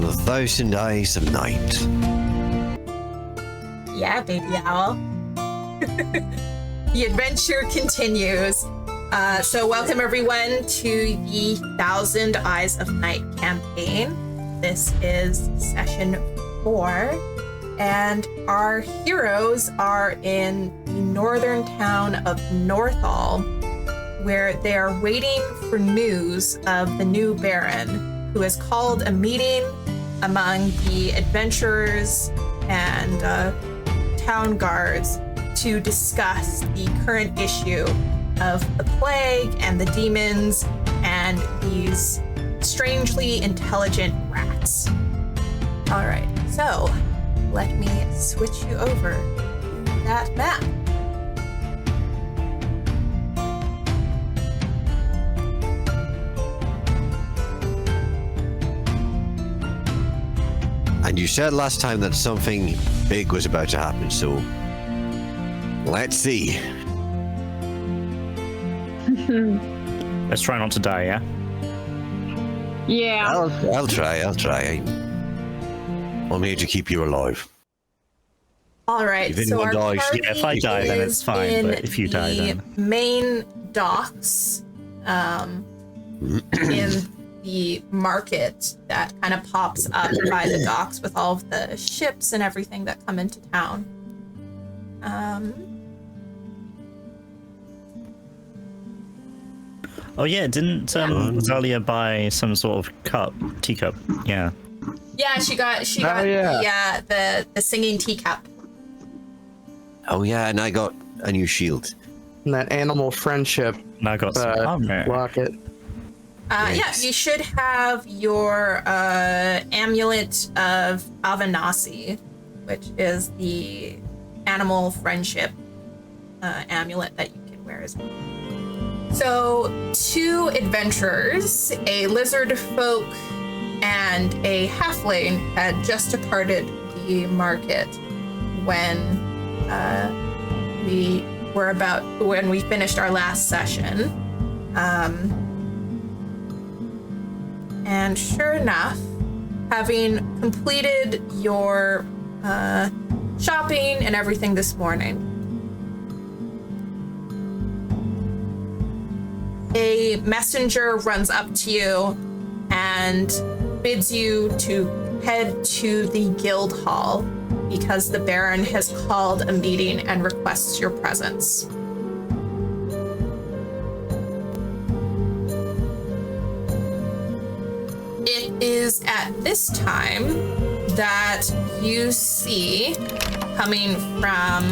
the 1,000 Eyes of Night. Yeah, baby owl. The adventure continues. So welcome everyone to the 1,000 Eyes of Night campaign. This is session 4, and our heroes are in the northern town of Northall, where they are waiting for news of the new Baron, who has called a meeting among the adventurers and town guards to discuss the current issue of the plague and the demons and these strangely intelligent rats. All right, so let me switch you over to that map. And you said last time that something big was about to happen, so let's see. Let's try not to die, yeah? Yeah. I'll try. I'm here to keep you alive. All right, If so anyone our dies- party Yeah, if I die, then it's is fine, in but if you die, the then- main docks, in the market that kind of pops up by the docks with all of the ships and everything that come into town. Oh yeah, didn't Zalia buy some sort of teacup? Yeah. Yeah, she got yeah. the singing teacup. Oh yeah, and I got a new shield. And that animal friendship And I got some armor. rocket. Yeah, Nice. you should have your amulet of Avanasi, which is the animal friendship amulet that you can wear as well. So, 2 adventurers, a lizard folk and a halfling, had just departed the market when we finished our last session. And sure enough, having completed your shopping and everything this morning, a messenger runs up to you and bids you to head to the guild hall because the Baron has called a meeting and requests your presence. It is at this time that you see, coming from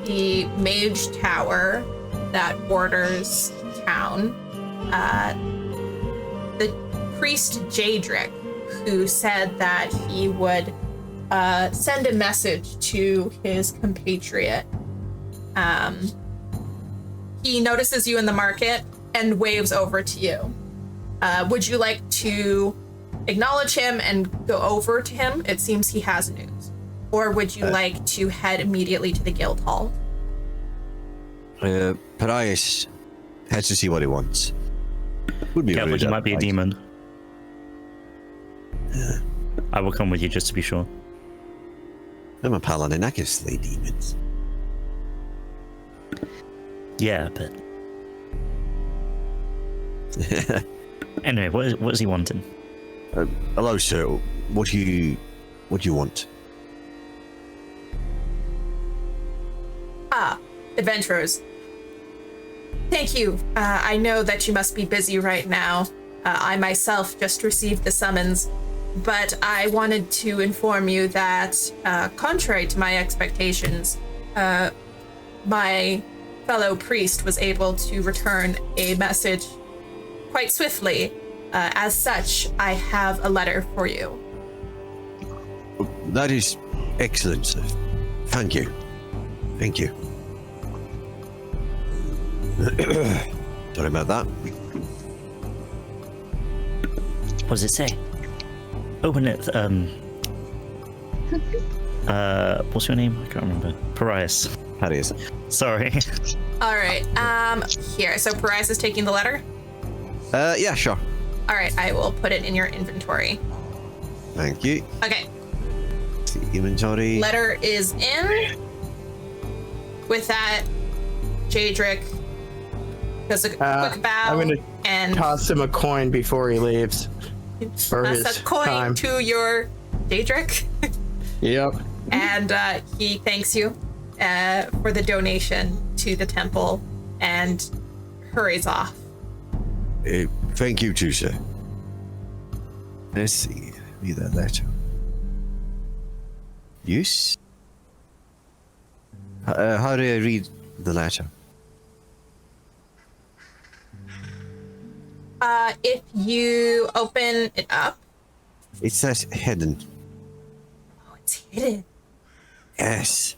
the mage tower that borders town, the priest Jadric, who said that he would send a message to his compatriot. He notices you in the market and waves over to you. Would you like to acknowledge him and go over to him? It seems he has news. Or would you like to head immediately to the guild hall? Parias has to see what he wants. Would be Careful, rude he might be a otherwise. demon. I will come with you just to be sure. I'm a paladin. I can slay demons. Yeah, but anyway, what is he wanting? Hello, sir. What do you want? Adventurers. Thank you. I know that you must be busy right now. I myself just received the summons, but I wanted to inform you that, contrary to my expectations, my fellow priest was able to return a message quite swiftly. As such, I have a letter for you. That is excellent, sir. Thank you. Thank you. Sorry about that. What does it say? Open it. What's your name? I can't remember. Parias. Parias. Sorry. All right. Here. So Parias is taking the letter. Yeah, sure. All right, I will put it in your inventory. Thank you. Okay. The inventory. Letter is in. With that, Jadric does a quick bow. I'm going to and toss him a coin before he leaves. For toss his a coin time. to your Jadric. Yep. And he thanks you for the donation to the temple and hurries off. Thank you too, sir. Let's see. Read that letter. Yes. How do I read the letter? If you open it up. It says hidden. Oh, it's hidden. Yes.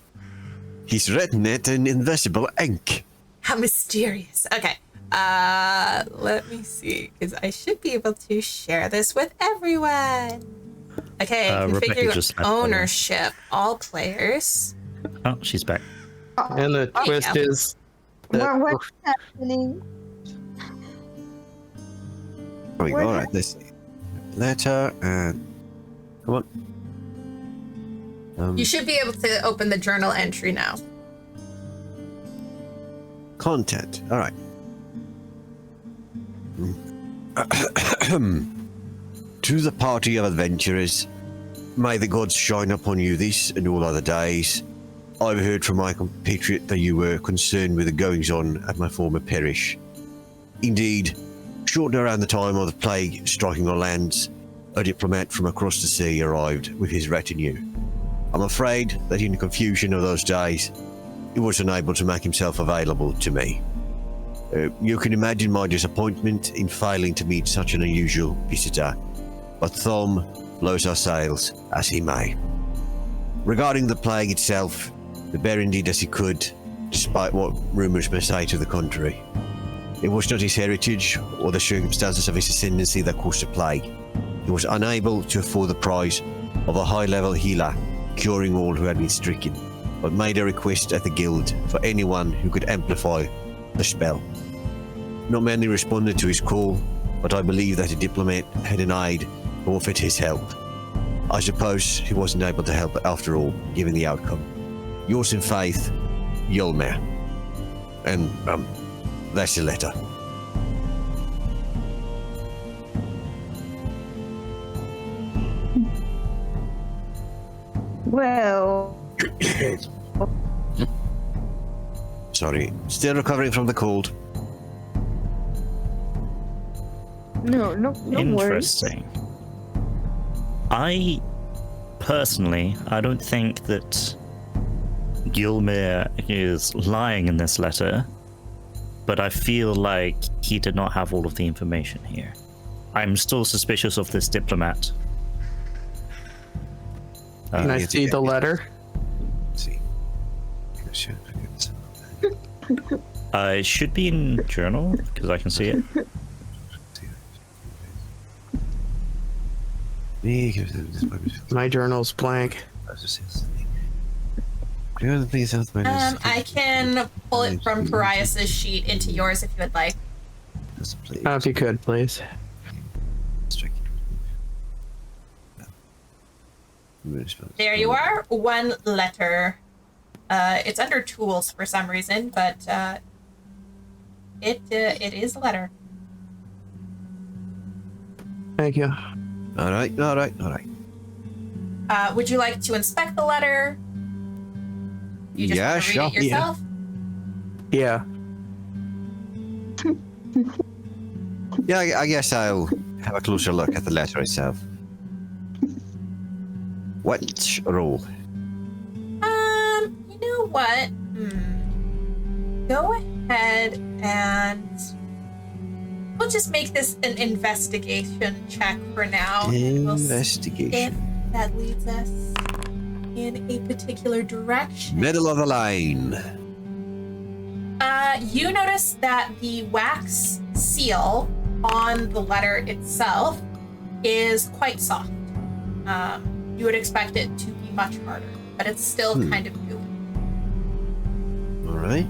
He's written it in invisible ink. How mysterious. Okay. Let me see, because I should be able to share this with everyone. Okay, configure ownership. All players. Oh, she's back. And the twist is that What's happening? Oh, we go. All right. This letter and come on. You should be able to open the journal entry now. Content. All right. To the party of adventurers, may the gods shine upon you this and all other days. I've heard from my compatriot that you were concerned with the goings-on at my former parish. Indeed, shortly around the time of the plague striking our lands, a diplomat from across the sea arrived with his retinue. I'm afraid that in the confusion of those days, he was unable to make himself available to me. You can imagine my disappointment in failing to meet such an unusual visitor, but Thom blows our sails as he may. Regarding the plague itself, the Baron did as he could, despite what rumours may say to the contrary. It was not his heritage or the circumstances of his ascendancy that caused the plague. He was unable to afford the price of a high-level healer curing all who had been stricken, but made a request at the guild for anyone who could amplify the spell. Not many responded to his call, but I believe that a diplomat had an aide who offered his help. I suppose he wasn't able to help after all, given the outcome. Yours in faith, Yulmer. And, that's the letter. Well, Sorry, still recovering from the cold. no worries. Interesting. I personally, I don't think that Gilmere is lying in this letter, but I feel like he did not have all of the information here. I'm still suspicious of this diplomat. Can I see the letter? Let's see. It should be in journal because I can see it. My journal's blank. I can pull it from Pariah's sheet into yours if you would like. If you could, please. There you are. One letter. It's under tools for some reason, but it is a letter. Thank you. All right. Would you like to inspect the letter? You just Yeah, want to sure. read it yourself? Yeah. Yeah, I guess I'll have a closer look at the letter itself. What role? You know what? Go ahead and we'll just make this an investigation check for now. and we'll see Investigation. if that leads us in a particular direction. Middle of the line. You notice that the wax seal on the letter itself is quite soft. You would expect it to be much harder, but it's still kind of gooey. All right.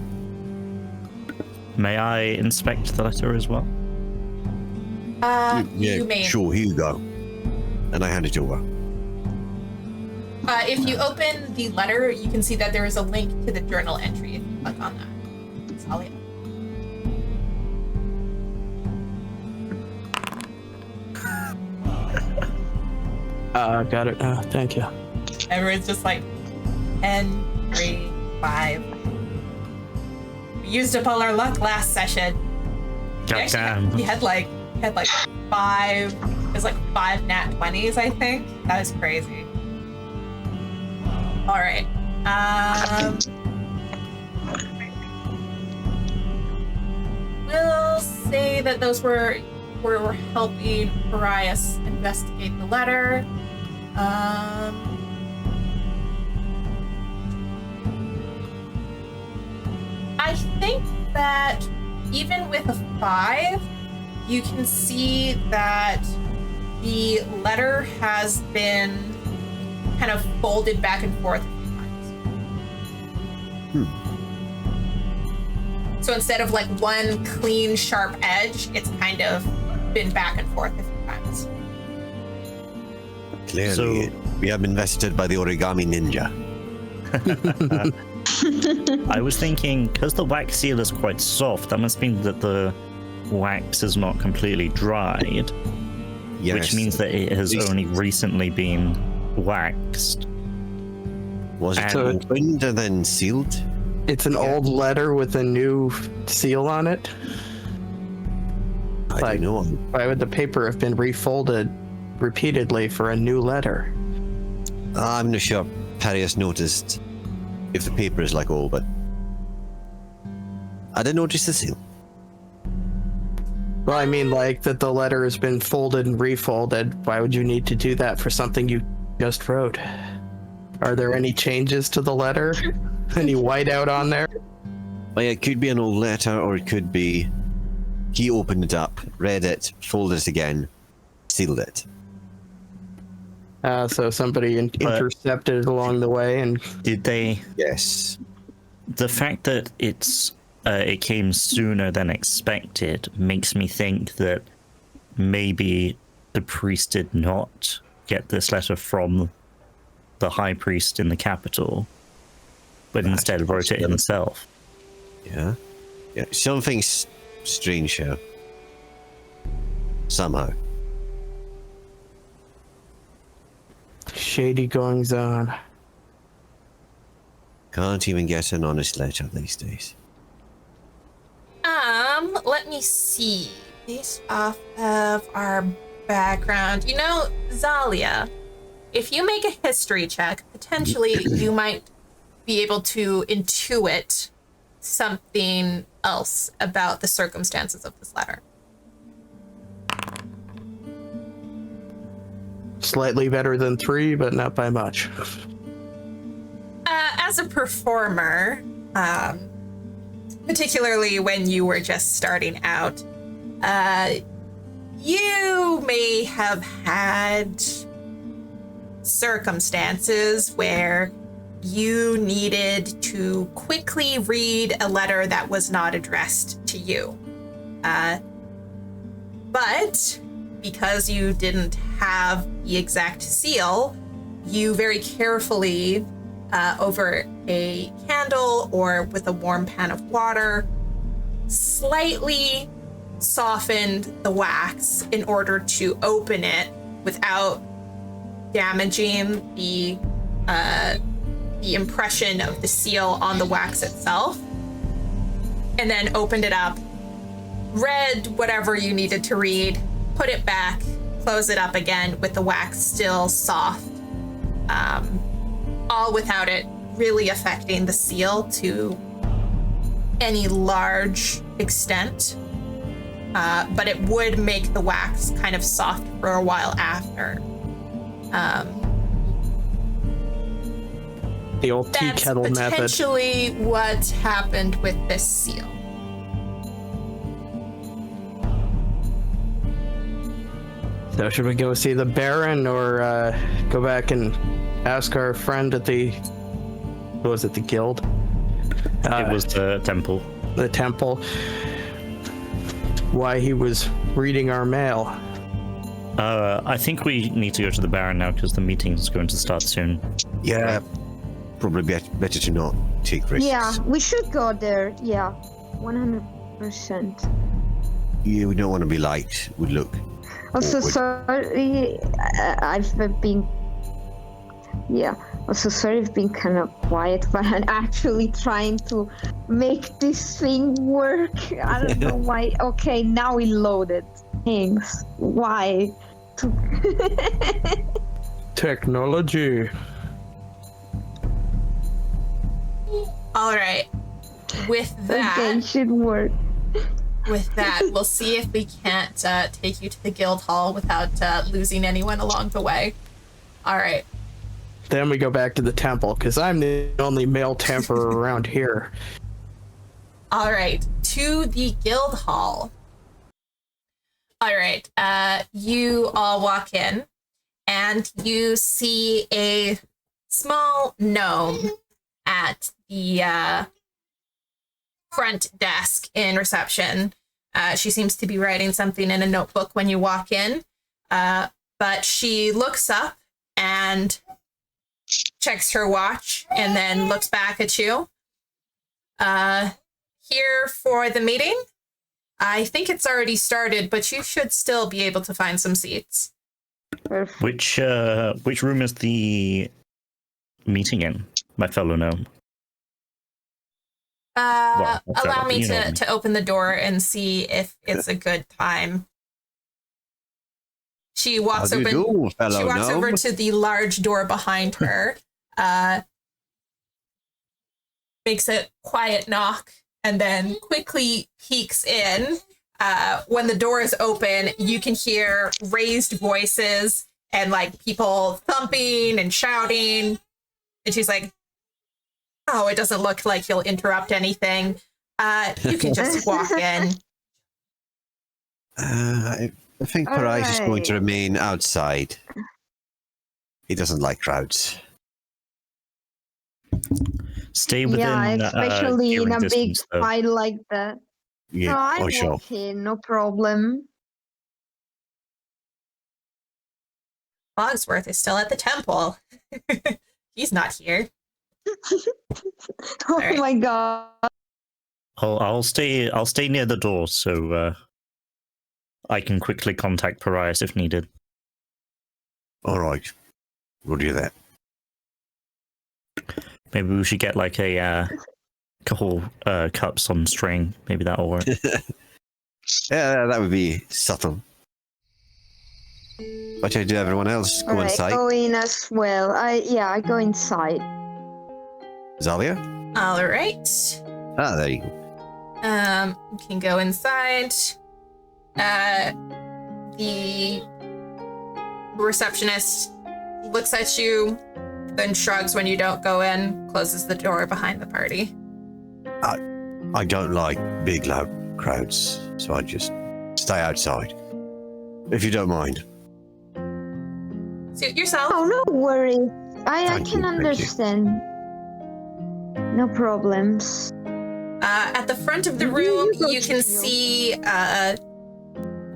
May I inspect the letter as well? You may. Sure, here you go. And I hand it over. If you open the letter, you can see that there is a link to the journal entry if you click on that. Zalia. Got it. Thank you. Everyone's just like 10, 3, 5. We used up all our luck last session. Goddamn. He had like 5. It was like 5 nat 20s, I think. That was crazy. All right. We'll say that those were helping Arias investigate the letter. I think that even with a 5, you can see that the letter has been kind of folded back and forth a few times. So instead of like one clean, sharp edge, it's kind of been back and forth a few times. Clearly, we have been visited by the origami ninja. I was thinking, because the wax seal is quite soft, that must mean that the wax is not completely dried, Yes. which means that it has only recently been waxed. Was it And- opened and then sealed? It's an old letter with a new seal on it. I Like- don't know. Why would the paper have been refolded repeatedly for a new letter? I'm not sure Parius noticed if the paper is like old, but I didn't notice the seal. Well, I mean, like that the letter has been folded and refolded. Why would you need to do that for something you just wrote? Are there any changes to the letter? Any whiteout on there? Well, yeah, it could be an old letter, or it could be he opened it up, read it, folded it again, sealed it. So somebody intercepted it along the way, and Did they? Yes. The fact that it came sooner than expected makes me think that maybe the priest did not get this letter from the high priest in the capital, but instead wrote it himself. Yeah. Yeah. Something's strange here. Somehow. shady goings on. Can't even get an honest letter these days. Let me see. Based off of our background, you know, Zalia, if you make a history check, potentially you might be able to intuit something else about the circumstances of this letter. Slightly better than 3, but not by much. As a performer, particularly when you were just starting out, you may have had circumstances where you needed to quickly read a letter that was not addressed to you. But because you didn't have the exact seal, you very carefully, over a candle or with a warm pan of water, slightly softened the wax in order to open it without damaging the impression of the seal on the wax itself, and then opened it up, read whatever you needed to read, put it back, close it up again with the wax still soft, all without it really affecting the seal to any large extent. But it would make the wax kind of soft for a while after. The old tea That's kettle method. potentially what happened with this seal. So should we go see the Baron or go back and ask our friend at the, what was it, the guild? It was the temple. The temple. Why he was reading our mail. I think we need to go to the Baron now because the meeting's going to start soon. Yeah, probably better to not take risks. Yeah, we should go there. Yeah, 100%. Yeah, we don't want to be late. Would look. Also, awkward. sorry, I've been. Yeah, also sorry I've been kind of quiet, but I'm actually trying to make this thing work. I don't know why. Okay, now we loaded. Thanks. Why? Technology. All right. With that, Okay, should work. with that, we'll see if we can't take you to the guild hall without losing anyone along the way. All right. Then we go back to the temple, because I'm the only male temper around here. All right. To the guild hall. All right. You all walk in, and you see a small gnome at the front desk in reception. She seems to be writing something in a notebook when you walk in, but she looks up and checks her watch and then looks back at you. Here for the meeting? I think it's already started, but you should still be able to find some seats. Perfect. Which room is the meeting in, my fellow gnome? Well, Allow me you know. to open the door and see if it's a good time. She walks How do you over. do, fellow She walks gnome? over to the large door behind her. Makes a quiet knock and then quickly peeks in. When the door is open, you can hear raised voices and like people thumping and shouting. And she's like, "Oh, it doesn't look like you'll interrupt anything. You can just walk in." I think Parais is going to Alright. remain outside. He doesn't like crowds. Stay within. Yeah, especially in hearing a big distance, though. fight like that. Yeah, No, I'm for sure. okay, no problem. Bogsworth is still at the temple. He's not here. Oh Alright. my god. I'll stay near the door so I can quickly contact Parias if needed. All right, we'll do that. Maybe we should get like a couple cups on string. Maybe that'll work. Yeah, that would be subtle. But I do everyone else go Alright, inside. go in as well. I go inside. Zalia? All right. Ah, there you go. You can go inside. The receptionist looks at you, then shrugs when you don't go in, closes the door behind the party. I don't like big, loud crowds, so I just stay outside. If you don't mind. Suit yourself. Oh, no worries. I Thank can you, thank you. understand. No problems. At the front of the You room, go you can Steele. see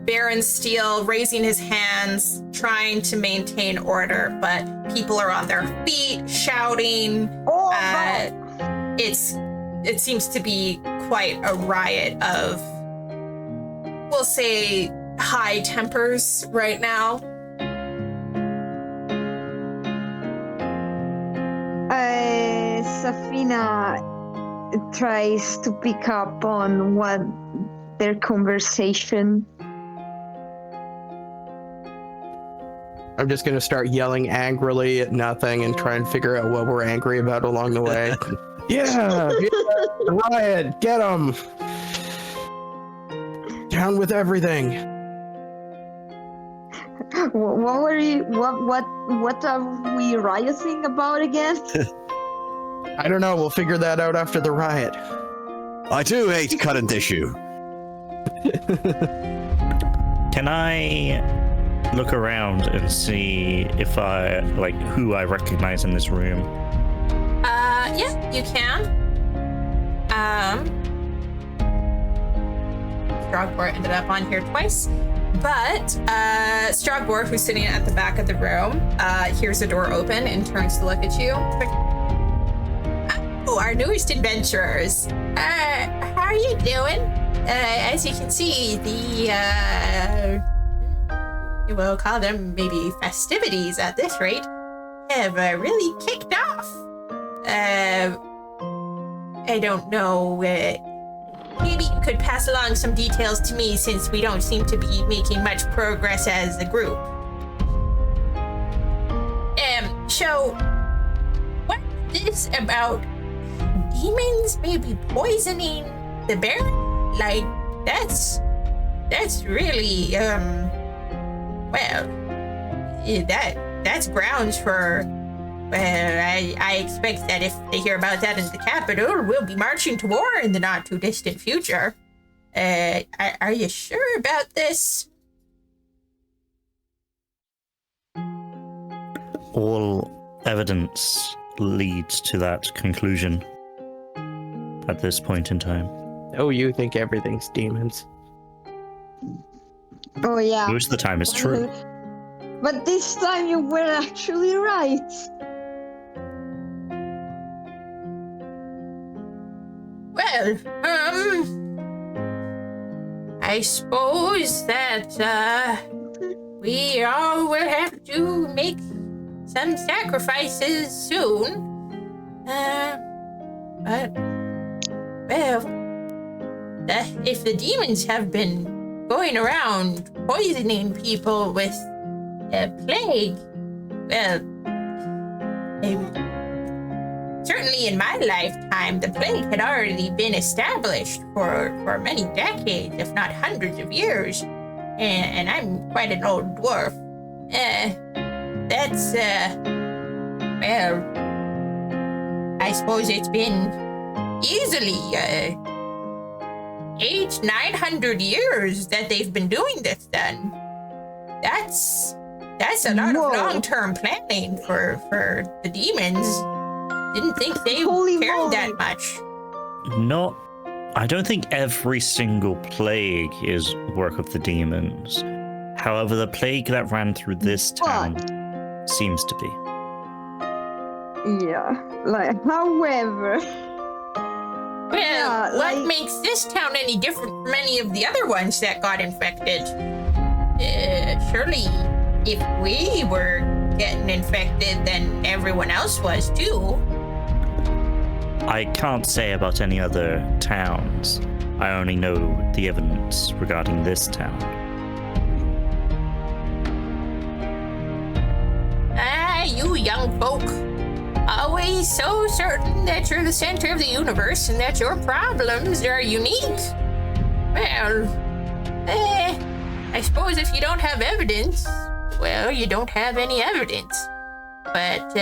Baron Steele raising his hands, trying to maintain order, but people are on their feet, shouting. Oh, It seems to be quite a riot of, we'll say, high tempers right now. Safina tries to pick up on what their conversation. I'm just gonna start yelling angrily at nothing and try and figure out what we're angry about along the way. Yeah, riot, get them! Down with everything. What were you? What are we rioting about again? I don't know. We'll figure that out after the riot. I do hate current issue. Can I look around and see if I like who I recognize in this room? Yeah, you can. Strogbor ended up on here twice. But Strogbor, who's sitting at the back of the room, hears the door open and turns to look at you. Oh, our newest adventurers. How are you doing? As you can see, we'll call them maybe festivities at this rate, have really kicked off. I don't know, maybe you could pass along some details to me since we don't seem to be making much progress as a group. So, what is this about demons maybe poisoning the Baron? Like, that's really, well, that's grounds for, I expect that if they hear about that in the capital, we'll be marching to war in the not too distant future. Are you sure about this? All evidence leads to that conclusion at this point in time. Oh, you think everything's demons. Oh yeah. Most of the time it's true. But this time you were actually right. Well, I suppose that, we all will have to make some sacrifices soon. But, well, if the demons have been going around poisoning people with a plague, well, certainly in my lifetime, the plague had already been established for many decades, if not hundreds of years. And I'm quite an old dwarf. That's, well, I suppose it's been easily, 900 years that they've been doing this then. That's a lot of long-term planning for the demons. Didn't think they cared that much. I don't think every single plague is work of the demons. However, the plague that ran through this town seems to be. Yeah, however. Well, what makes this town any different from any of the other ones that got infected? Surely, if we were getting infected, then everyone else was too. I can't say about any other towns. I only know the evidence regarding this town. You young folk. Always so certain that you're the center of the universe and that your problems are unique. Well, I suppose if you don't have evidence, well, you don't have any evidence. But,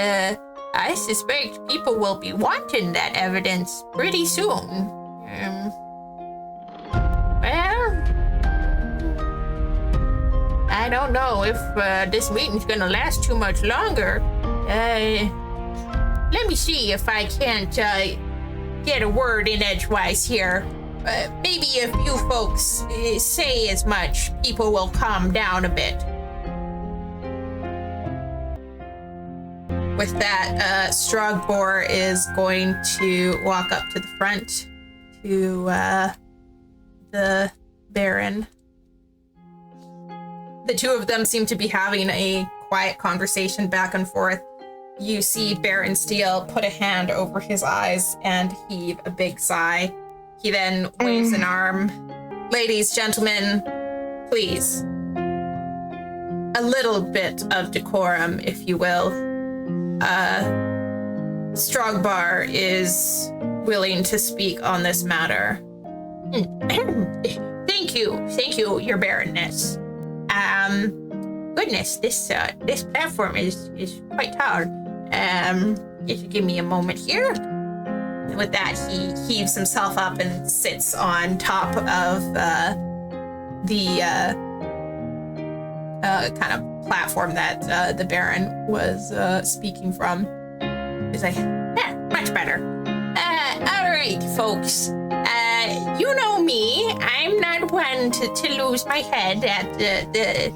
I suspect people will be wanting that evidence pretty soon. Well, I don't know if this meeting's gonna last too much longer. Let me see if I can't get a word in edgewise here. Maybe if you folks say as much, people will calm down a bit. With that, Strogbor is going to walk up to the front to the Baron. The two of them seem to be having a quiet conversation back and forth. You see Baron Steele put a hand over his eyes and heave a big sigh. He then waves an arm. Ladies, gentlemen, please. A little bit of decorum, if you will. Strogbor is willing to speak on this matter. Thank you, your Baronness. Goodness, this platform is quite tall. Just give me a moment here. And with that, he heaves himself up and sits on top of the kind of platform that the Baron was speaking from. He's like, much better. All right, folks. You know me. I'm not one to lose my head at the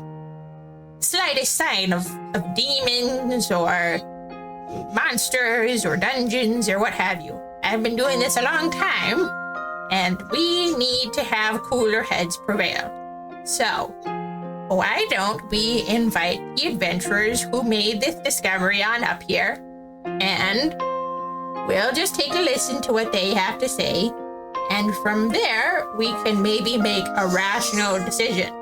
slightest sign of demons or monsters or dungeons or what have you. I've been doing this a long time, and we need to have cooler heads prevail. So, why don't we invite the adventurers who made this discovery on up here, and we'll just take a listen to what they have to say, and from there, we can maybe make a rational decision.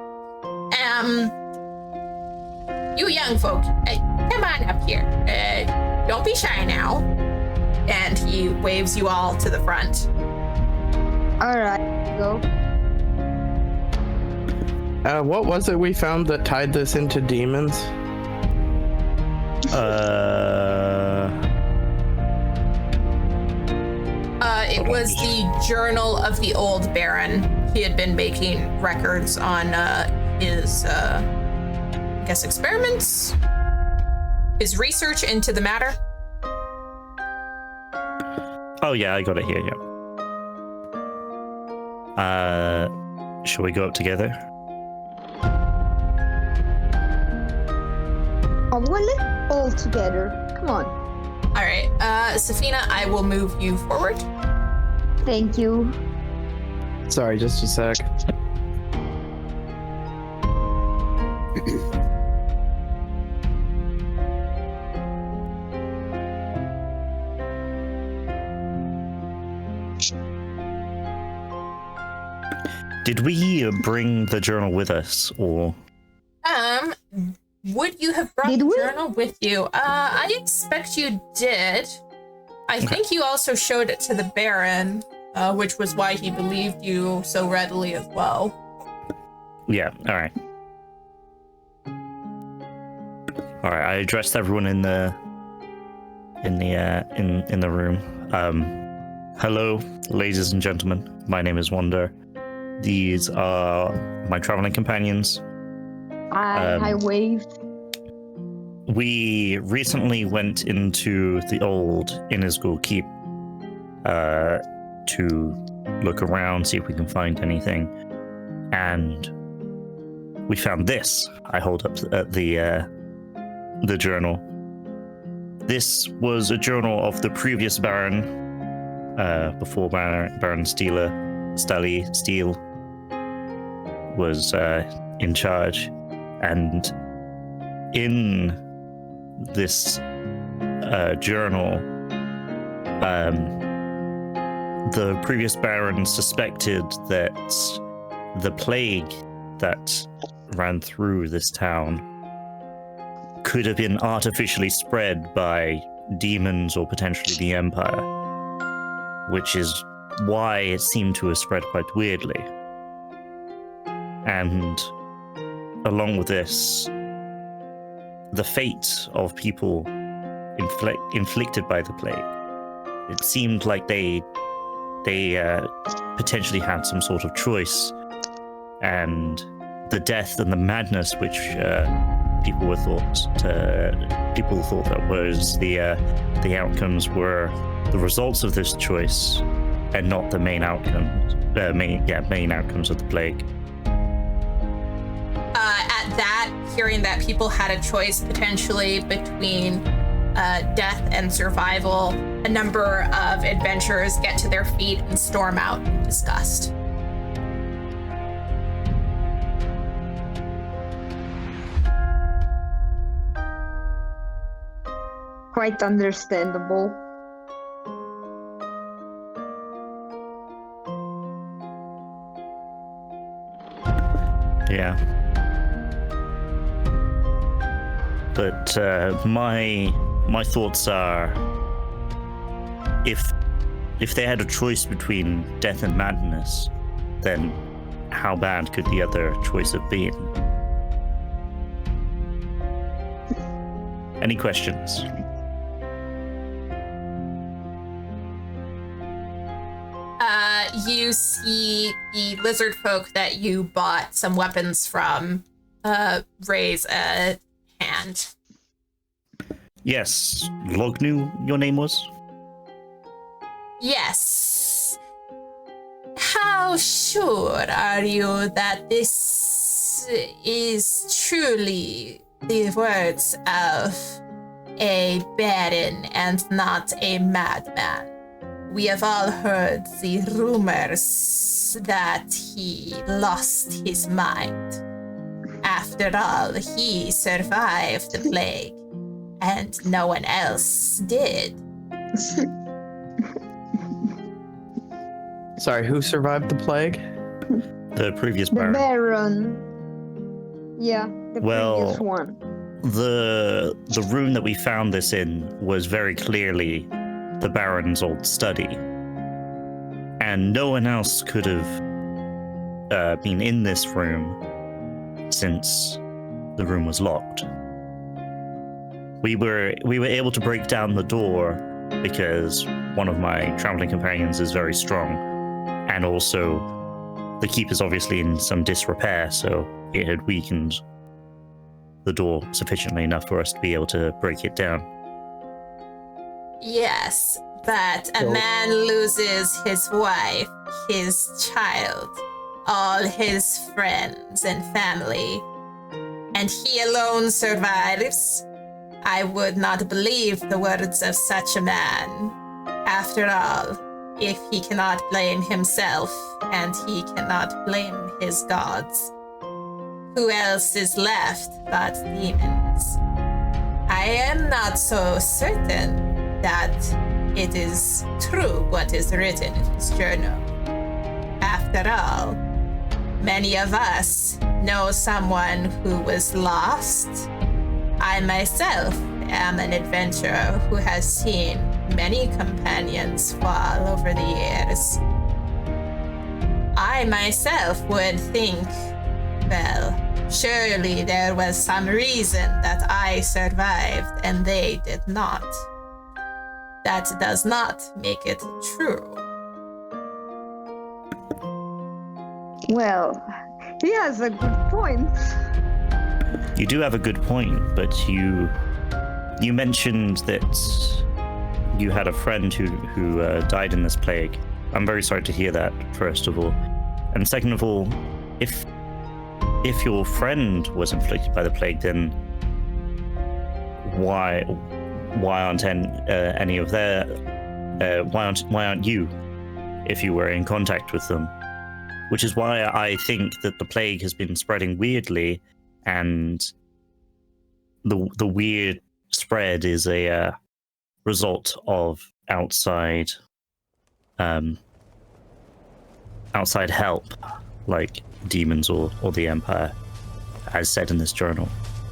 You young folk, come on up here. Don't be shy now. And he waves you all to the front. All right, go. What was it we found that tied this into demons? It was the journal of the old Baron. He had been making records on his, I guess, experiments? His research into the matter? Oh yeah, I got it here, yeah. Shall we go up together? Oh, well, let's all together. Come on. All right, Safina, I will move you forward. Thank you. Sorry, just a sec. Did we bring the journal with us, or? Would you have brought Did the we? journal with you? I expect you did. I think you also showed it to the Baron, which was why he believed you so readily as well. Yeah. All right. All right. I addressed everyone in the room. Hello, ladies and gentlemen. My name is Wanda. These are my traveling companions. I waved. We recently went into the old Innisgul Keep to look around, see if we can find anything, and we found this. I hold up the journal. This was a journal of the previous Baron, before Baron Steele was in charge, and in this journal, the previous Baron suspected that the plague that ran through this town could have been artificially spread by demons or potentially the Empire, which is why it seemed to have spread quite weirdly. And along with this, the fate of people inflicted by the plague, it seemed like they potentially had some sort of choice, and the death and the madness which people thought that was the outcomes were the results of this choice, and not the main outcomes. Main outcomes of the plague. At that, hearing that people had a choice potentially between death and survival, a number of adventurers get to their feet and storm out in disgust. Quite understandable. Yeah. But my thoughts are, if they had a choice between death and madness, then how bad could the other choice have been? Any questions? You see the lizard folk that you bought some weapons from raise a hand. Yes, Lognu, your name was? Yes. How How sure are you that this is truly the words of a baron and not a madman? We have all heard the rumors that he lost his mind. After all, he survived the plague, and no one else did. Sorry, who survived the plague? The previous The Baron. Baron. Yeah, the previous one. The room that we found this in was very clearly the Baron's old study, and no one else could have been in this room since the room was locked. We were able to break down the door because one of my traveling companions is very strong, and also the keep is obviously in some disrepair, so it had weakened the door sufficiently enough for us to be able to break it down. Yes, but a man loses his wife, his child, all his friends and family, and he alone survives. I would not believe the words of such a man. After all, if he cannot blame himself and he cannot blame his gods, who else is left but demons? I am not so certain that it is true what is written in his journal. After all, many of us know someone who was lost. I myself am an adventurer who has seen many companions fall over the years. I myself would think, well, surely there was some reason that I survived and they did not. That does not make it true. Well, he has a good point. You do have a good point, but you mentioned that you had a friend who died in this plague. I'm very sorry to hear that, first of all. And second of all, if your friend was inflicted by the plague, then why aren't any of their why aren't you, if you were in contact with them? Which is why I think that the plague has been spreading weirdly, and the weird spread is a result of outside help, like demons or the Empire, as said in this journal.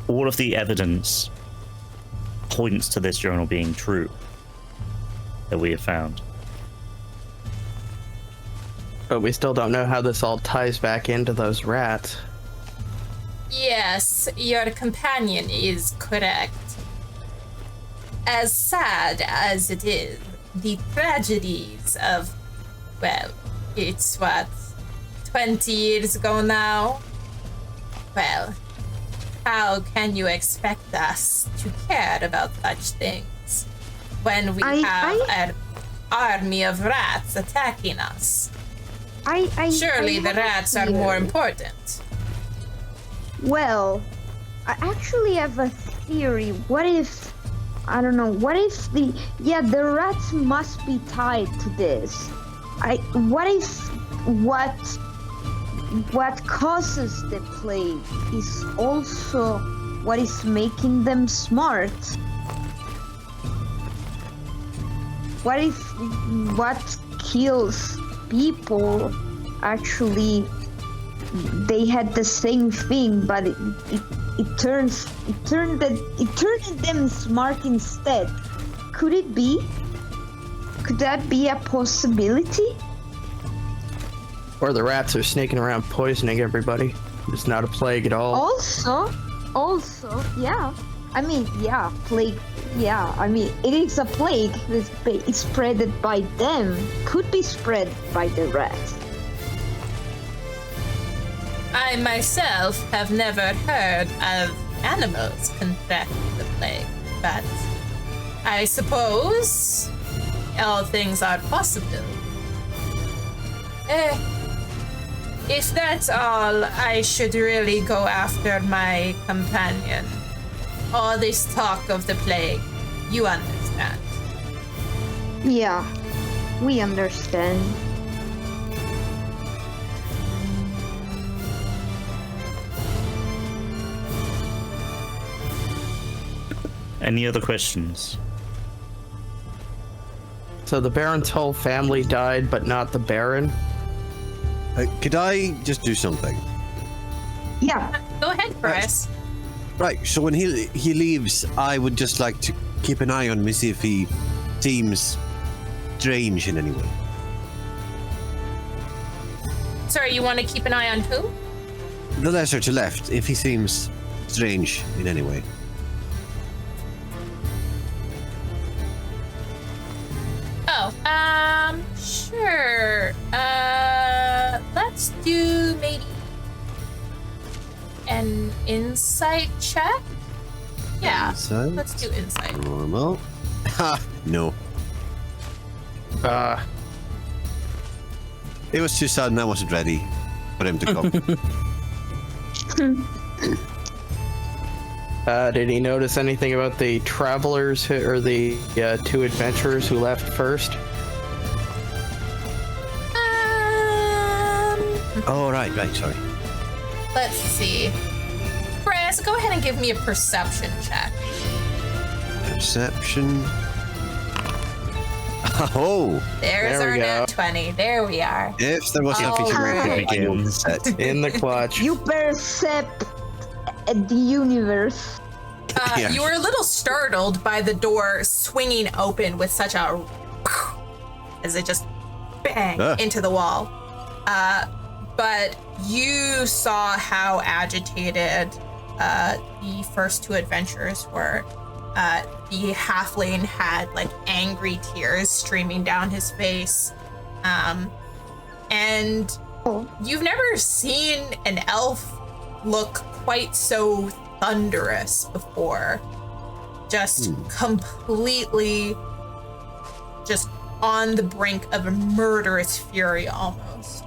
All of the evidence points to this journal being true that we have found. But we still don't know how this all ties back into those rats. Yes, your companion is correct. As sad as it is, the tragedies of, well, it's what, 20 years ago now? Well, how can you expect us to care about such things when we have an army of rats attacking us? Surely the rats are more important. Well, I actually have a theory. What if, I don't know, what if the rats must be tied to this? What if what causes the plague is also what is making them smart? What if what kills people actually they had the same thing, but it turned them smart instead? Could it be? Could that be a possibility? Or the rats are sneaking around poisoning everybody. It's not a plague at all. Also, yeah. I mean, yeah, plague. Yeah, I mean, it is a plague. It's spread by them. Could be spread by the rats. I myself have never heard of animals contracting the plague, but I suppose all things are possible. if that's all, I should really go after my companion. All this talk of the plague, you understand. Yeah, we understand. Any other questions? So the Baron's whole family died, but not the Baron? Could I just do something? Yeah. Go ahead, Chris. Right, so when he leaves, I would just like to keep an eye on him, see if he seems strange in any way. Sorry, you want to keep an eye on who? The lesser to left, if he seems strange in any way. Oh, sure. Let's do maybe an insight check. Yeah, Insight? let's do insight. Normal. Ha! No. It was too sudden, I wasn't ready for him to come. Did he notice anything about the travelers or the two adventurers who left first? Oh, right, sorry. Let's see. Chris, go ahead and give me a perception check. Perception. Oh! There's There our we go. nat 20. There we are. If there was All something right. I know set. In the clutch. You percept the universe. Yeah. You were a little startled by the door swinging open with such a as it just bang into the wall. But you saw how agitated the first two adventurers were. The halfling had like angry tears streaming down his face. And you've never seen an elf look quite so thunderous before. Just completely just on the brink of a murderous fury almost.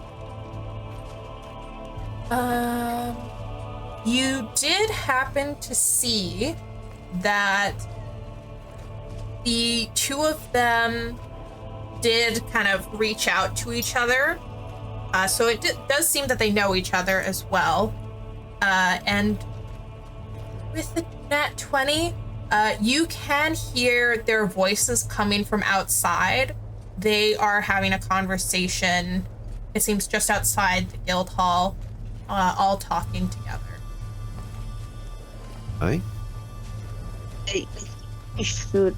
You did happen to see that the two of them did kind of reach out to each other. So it does seem that they know each other as well. And with the nat 20, you can hear their voices coming from outside. They are having a conversation. It seems just outside the guild hall, all talking together. Aye? I should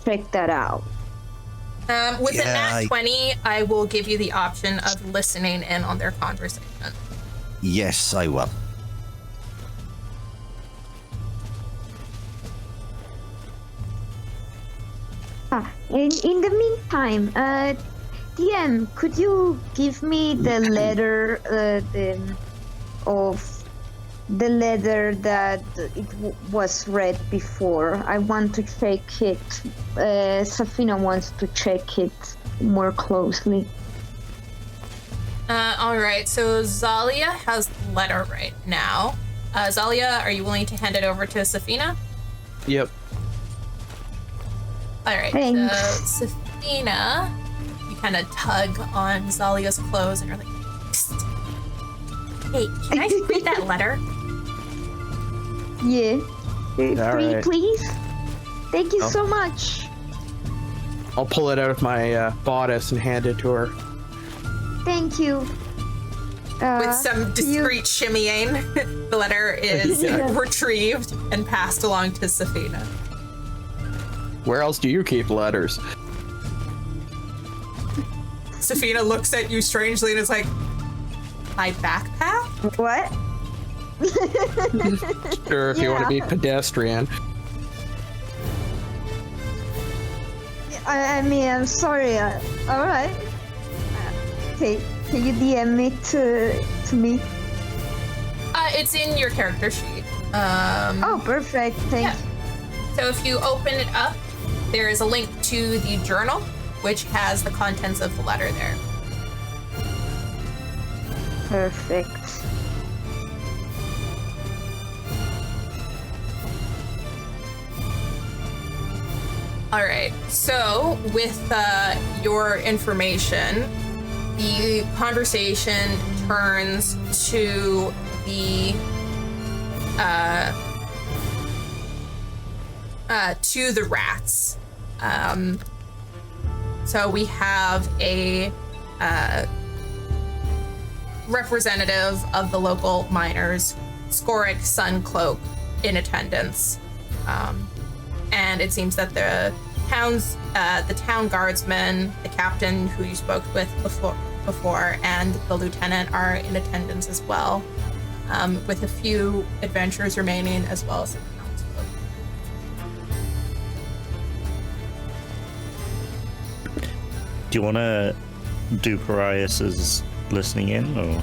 check that out. With the Yeah, nat 20, I will give you the option of listening in on their conversation. Yes, I will. In the meantime, DM, could you give me the letter of the letter that was read before? I want to check it. Safina wants to check it more closely. All right, so Zalia has the letter right now. Zalia, are you willing to hand it over to Safina? Yep. All right, Thanks. so Safina, you kind of tug on Zalia's clothes and you're like, "Psst. Hey, can I read that letter?" Yeah. right. Please. Thank you so much. I'll pull it out of my bodice and hand it to her. Thank you. With some discreet shimmying, the letter is retrieved and passed along to Safina. Where else do you keep letters? Safina looks at you strangely and is like, "My backpack?" What? Sure, if you want to be pedestrian. I mean, I'm sorry. All right. Okay, can you DM it to me? It's in your character sheet. Oh, perfect. Thank you. So if you open it up, there is a link to the journal, which has the contents of the letter there. Perfect. All right. So, with your information, the conversation turns to the rats. So we have a representative of the local miners, Skoric Suncloak, in attendance. And it seems that the town guardsman, the captain who you spoke with before, and the lieutenant are in attendance as well, with a few adventurers remaining, as well as some townsfolk. Do you want to do Parias's listening in, or?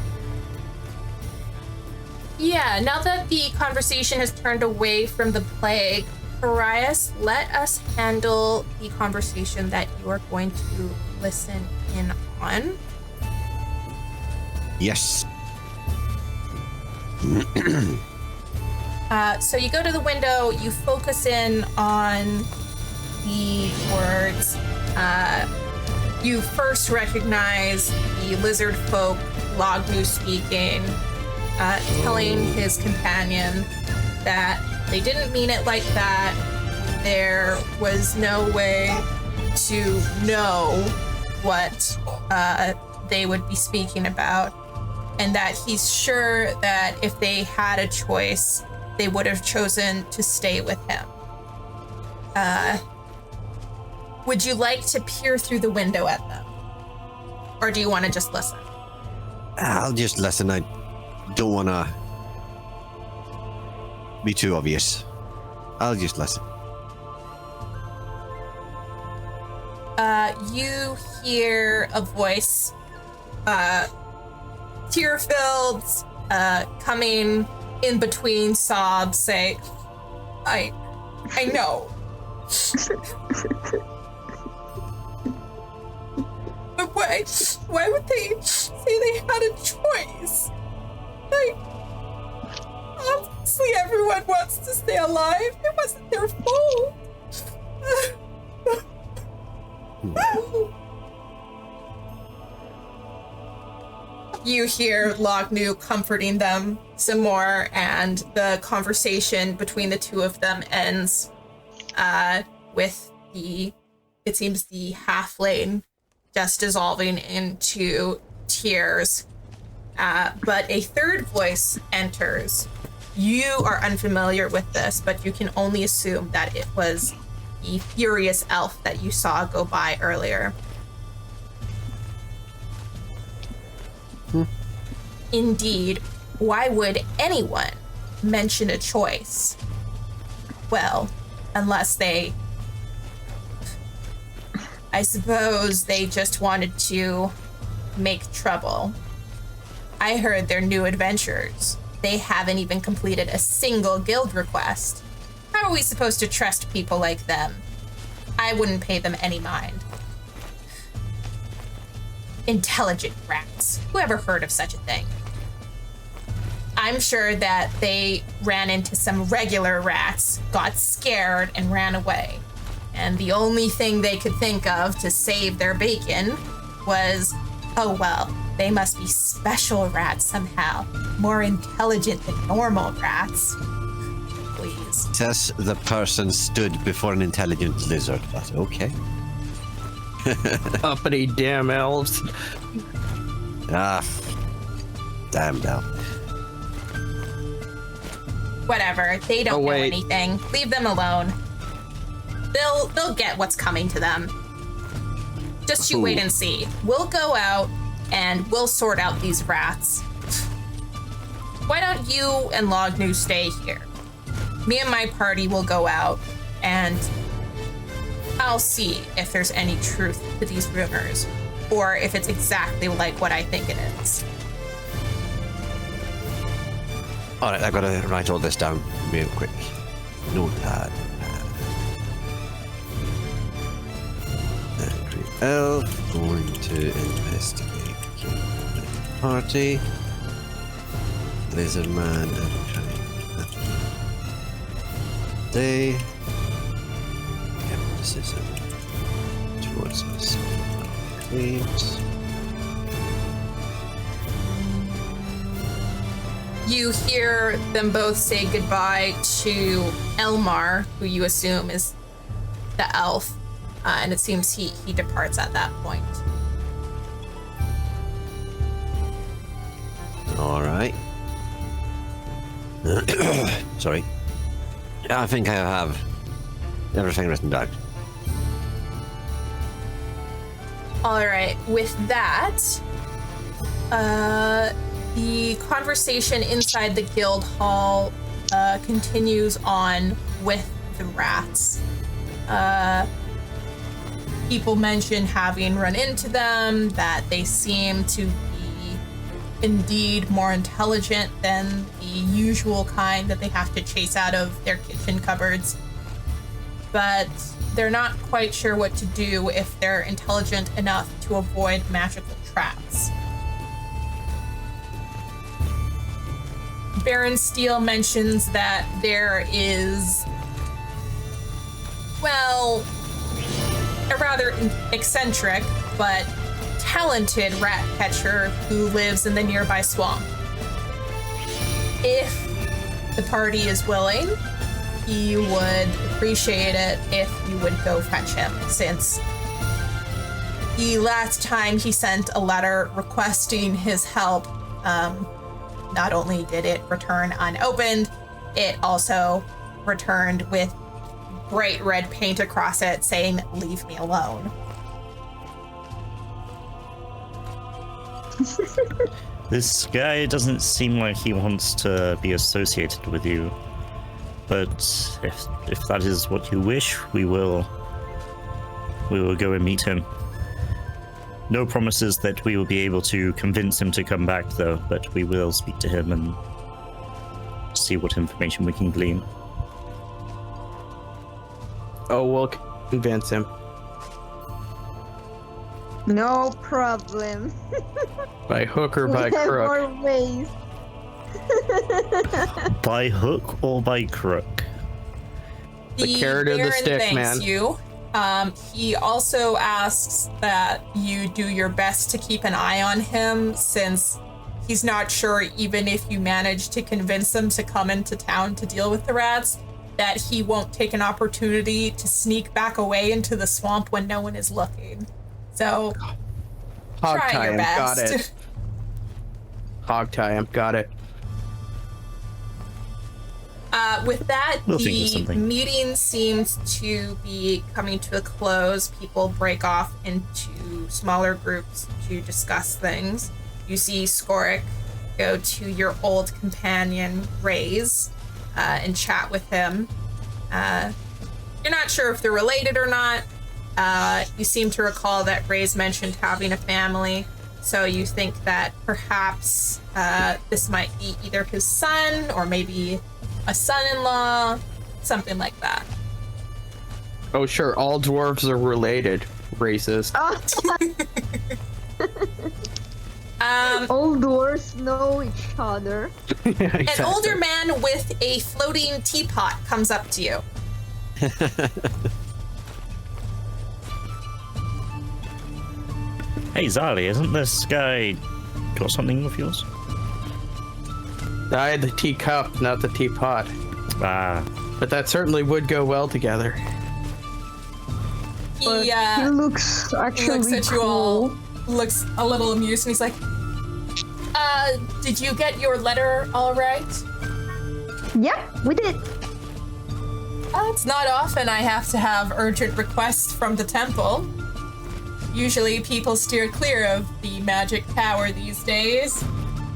Yeah, now that the conversation has turned away from the plague, Parias, let us handle the conversation that you are going to listen in on. Yes. So you go to the window, you focus in on the words. You first recognize the lizard folk, Lognu speaking, telling his companion that they didn't mean it like that. There was no way to know what they would be speaking about, and that he's sure that if they had a choice, they would have chosen to stay with him. Would you like to peer through the window at them? Or do you want to just listen? I'll just listen. I don't want to be too obvious. I'll just listen. You hear a voice, tear-filled, coming in between sobs, say, I know. But why would they say they had a choice? Obviously everyone wants to stay alive. It wasn't their fault. You hear Lognu comforting them some more, and the conversation between the two of them ends with it seems the halfling just dissolving into tears. But a third voice enters. You are unfamiliar with this, but you can only assume that it was the furious elf that you saw go by earlier. Indeed, why would anyone mention a choice? Well, unless I suppose they just wanted to make trouble. I heard they're new adventurers. They haven't even completed a single guild request. How are we supposed to trust people like them? I wouldn't pay them any mind. Intelligent rats. Who ever heard of such a thing? I'm sure that they ran into some regular rats, got scared, and ran away. And the only thing they could think of to save their bacon was, oh well, they must be special rats somehow, more intelligent than normal rats. Please. Says the person stood before an intelligent lizard, but okay. Uppity damn elves. Ah, damn now. Whatever, they don't know anything. Leave them alone. They'll get what's coming to them. Just you wait and see. We'll go out and we'll sort out these rats. Why don't you and Lognu stay here? Me and my party will go out and I'll see if there's any truth to these rumors, or if it's exactly like what I think it is. All right, I've got to write all this down real quick. Notepad. Angry elf going to investigate party. Lizard Man and they skepticism towards us. Claims. You hear them both say goodbye to Elmar, who you assume is the elf, and it seems he departs at that point. All right. Sorry. I think I have everything written down. All right. With that, the conversation inside the guild hall continues on with the rats. People mention having run into them, that they seem to be indeed more intelligent than the usual kind that they have to chase out of their kitchen cupboards. But they're not quite sure what to do if they're intelligent enough to avoid magical traps. Baron Steele mentions that there is, well, a rather eccentric but talented rat catcher who lives in the nearby swamp. If the party is willing, he would appreciate it if you would go fetch him, since the last time he sent a letter requesting his help, not only did it return unopened, it also returned with bright red paint across it saying, "Leave me alone." This guy doesn't seem like he wants to be associated with you. But if that is what you wish, we will go and meet him. No promises that we will be able to convince him to come back, though, but we will speak to him and see what information we can glean. Oh, we'll convince him. No problem. By hook or by We have crook. more ways. By hook or by crook? The carrot or the Baron stick, thanks man. you. He also asks that you do your best to keep an eye on him, since he's not sure, even if you manage to convince him to come into town to deal with the rats, that he won't take an opportunity to sneak back away into the swamp when no one is looking. So, Hog try tie your him, best. got it. Hog tie him, got it. With that, We'll think of the something. meeting seems to be coming to a close. People break off into smaller groups to discuss things. You see Skorik go to your old companion, Raze, and chat with him. You're not sure if they're related or not. You seem to recall that Raze mentioned having a family, so you think that perhaps this might be either his son or maybe a son-in-law, something like that. Oh, sure, all dwarves are related. Racist. All dwarves know each other. An older man with a floating teapot comes up to you. Hey, Zali, isn't this guy got something of yours? I had the teacup, not the teapot. Ah, But that certainly would go well together. But He he looks actually looks at you all, cool. looks a little amused, and he's like, did you get your letter all right? Yeah, we did. It's not often I have to have urgent requests from the temple. Usually people steer clear of the magic tower these days.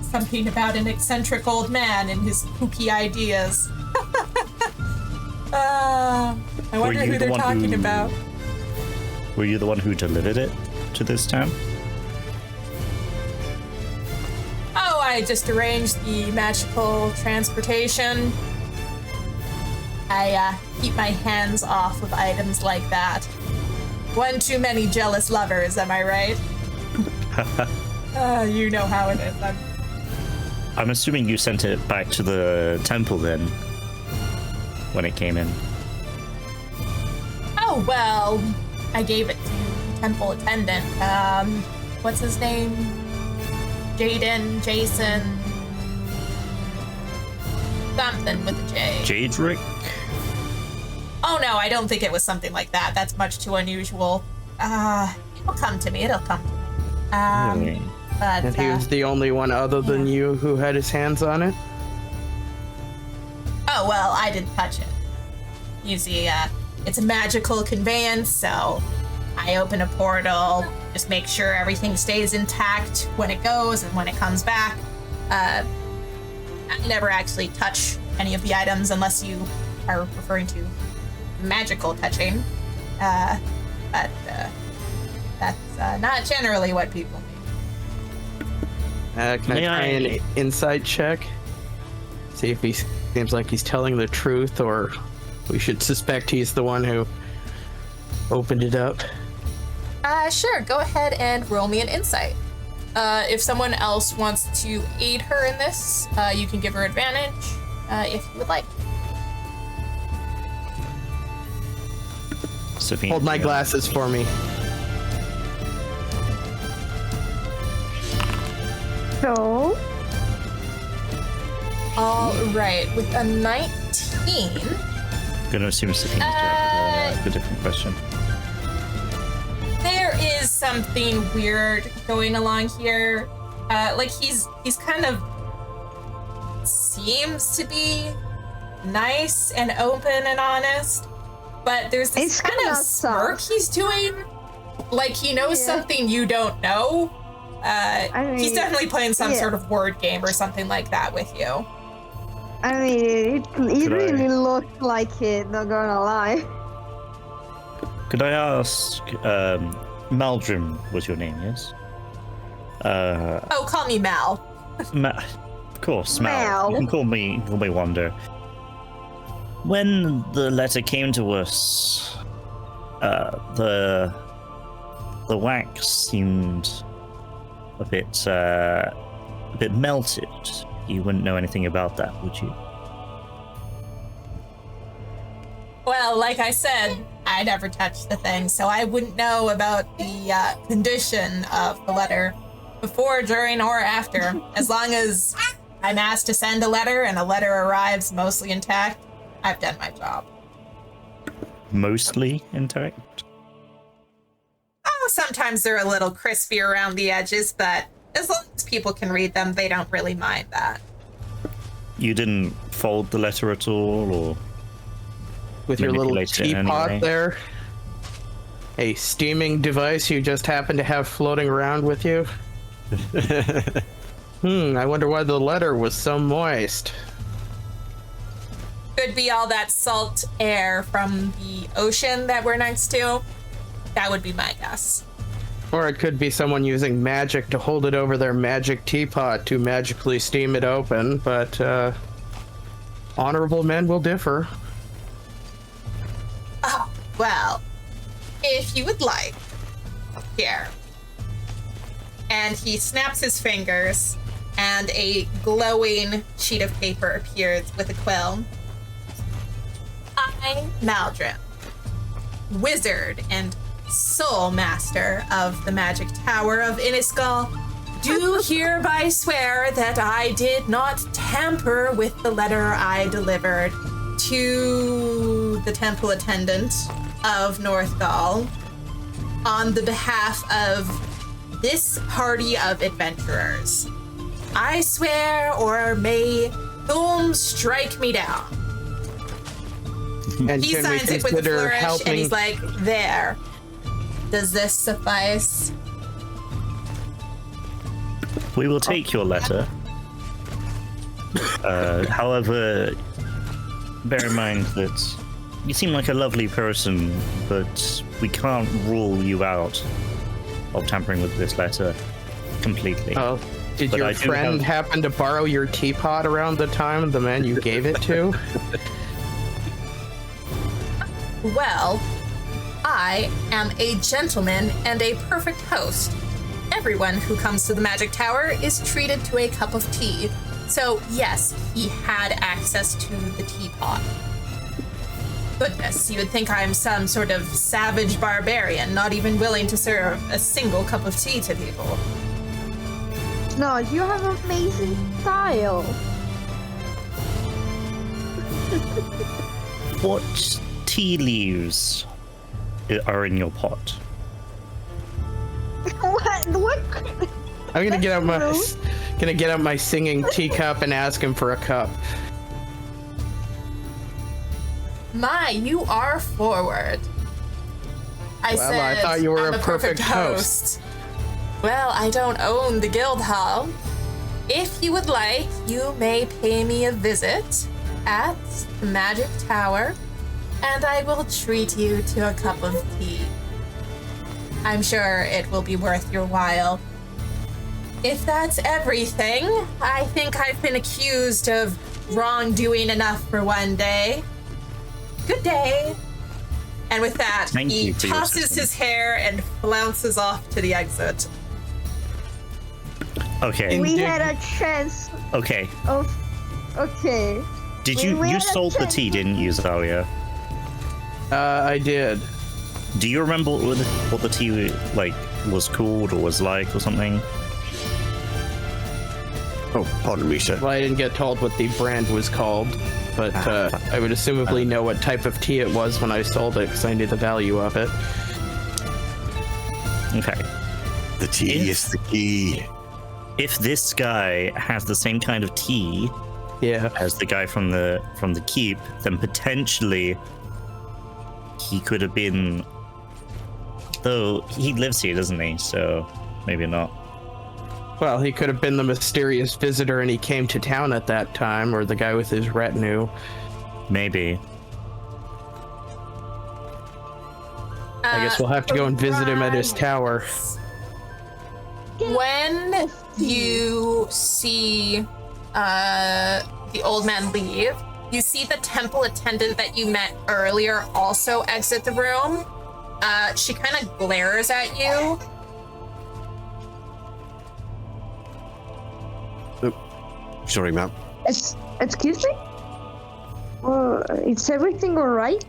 Something about an eccentric old man and his kooky ideas. I wonder you who the they're one talking who- about. were you the one who delivered it to this town? Oh, I just arranged the magical transportation. I keep my hands off of items like that. One too many jealous lovers, am I right? You know how it is. I'm assuming you sent it back to the temple then, when it came in. Oh, well, I gave it to the temple attendant. What's his name? Jason. Something with a J. Jadrick? Oh, no, I don't think it was something like that. That's much too unusual. It'll come to me. Really? But, And he was the only one other than you who had his hands on it? oh, well, I didn't touch it. You see, it's a magical conveyance, so I open a portal, just make sure everything stays intact when it goes and when it comes back. I never actually touch any of the items unless you are referring to magical touching. But that's not generally what people mean. Can I try an insight check? See if he seems like he's telling the truth, or we should suspect he's the one who opened it up. Sure, go ahead and roll me an insight. If someone else wants to aid her in this, you can give her advantage if you would like. Sophie, Hold my glasses for me. So, All right, with a 19. I'm gonna assume Sophine's a different question. There is something weird going along here. Like he's kind of seems to be nice and open and honest, but there's this It's kind kinda of smirk he's doing, like he knows something you don't know. He's mean, definitely playing some yeah. sort of word game or something like that with you. I mean, it really looked like it, not gonna lie. Could I ask, Maldrum was your name, yes? Oh, call me Mal. Of course, Mal. Mal. You can call me Wonder. When the letter came to us, the wax seemed a bit melted. You wouldn't know anything about that, would you? Well, like I said, I never touched the thing, so I wouldn't know about the condition of the letter before, during, or after. As long as I'm asked to send a letter and a letter arrives mostly intact, I've done my job. Mostly intact? Oh, sometimes they're a little crispy around the edges, but as long as people can read them, they don't really mind that. You didn't fold the letter at all, or With your little manipulate it in any teapot way? there? A steaming device you just happen to have floating around with you? I wonder why the letter was so moist. Could be all that salt air from the ocean that we're next to. That would be my guess. Or it could be someone using magic to hold it over their magic teapot to magically steam it open, but honorable men will differ. Oh, well, if you would like, here. And he snaps his fingers, and a glowing sheet of paper appears with a quill. I, Maldrum, wizard and soul master of the magic tower of Innisgal, do hereby swear that I did not tamper with the letter I delivered to the temple attendant of Northgall on the behalf of this party of adventurers. I swear, or may doom strike me down. And He can we signs it with a consider flourish, and helping? he's like, there. Does this suffice? We will take your letter. However, bear in mind that you seem like a lovely person, but we can't rule you out of tampering with this letter completely. Oh, did But your I do friend have- happen to borrow your teapot around the time the man you gave it to? Well, I am a gentleman and a perfect host. Everyone who comes to the Magic Tower is treated to a cup of tea, So, yes, he had access to the teapot. Goodness, you would think I'm some sort of savage barbarian, not even willing to serve a single cup of tea to people. No, you have amazing style. What tea leaves are in your pot? What? I'm gonna That's get out my singing teacup and ask him for a cup. My, you are forward. I Well, said, I thought you were I'm a perfect host. Well, I don't own the guild hall. If you would like, you may pay me a visit at the Magic Tower, and I will treat you to a cup of tea. I'm sure it will be worth your while. If that's everything, I think I've been accused of wrongdoing enough for one day. Good day. And with that, Thank he you for your tosses assistance. his hair and flounces off to the exit. Okay. We had a chance Okay. of. Okay. Did We you had a sold the chance. tea, didn't you, Zaria? I did. Do you remember what the tea like was called or was like or something? Oh, pardon me, sir. Well, I didn't get told what the brand was called, but I would assumably know what type of tea it was when I sold it because I knew the value of it. Okay. The tea is the key. If this guy has the same kind of tea Yeah. as the guy from the keep, then potentially he could have been. Though he lives here, doesn't he? So maybe not. Well, he could have been the mysterious visitor and he came to town at that time, or the guy with his retinue. Maybe. I guess we'll have to go and visit him at his tower. When you see the old man leave, you see the temple attendant that you met earlier also exit the room. She kind of glares at you. Sorry, ma'am. Excuse me? Is everything alright?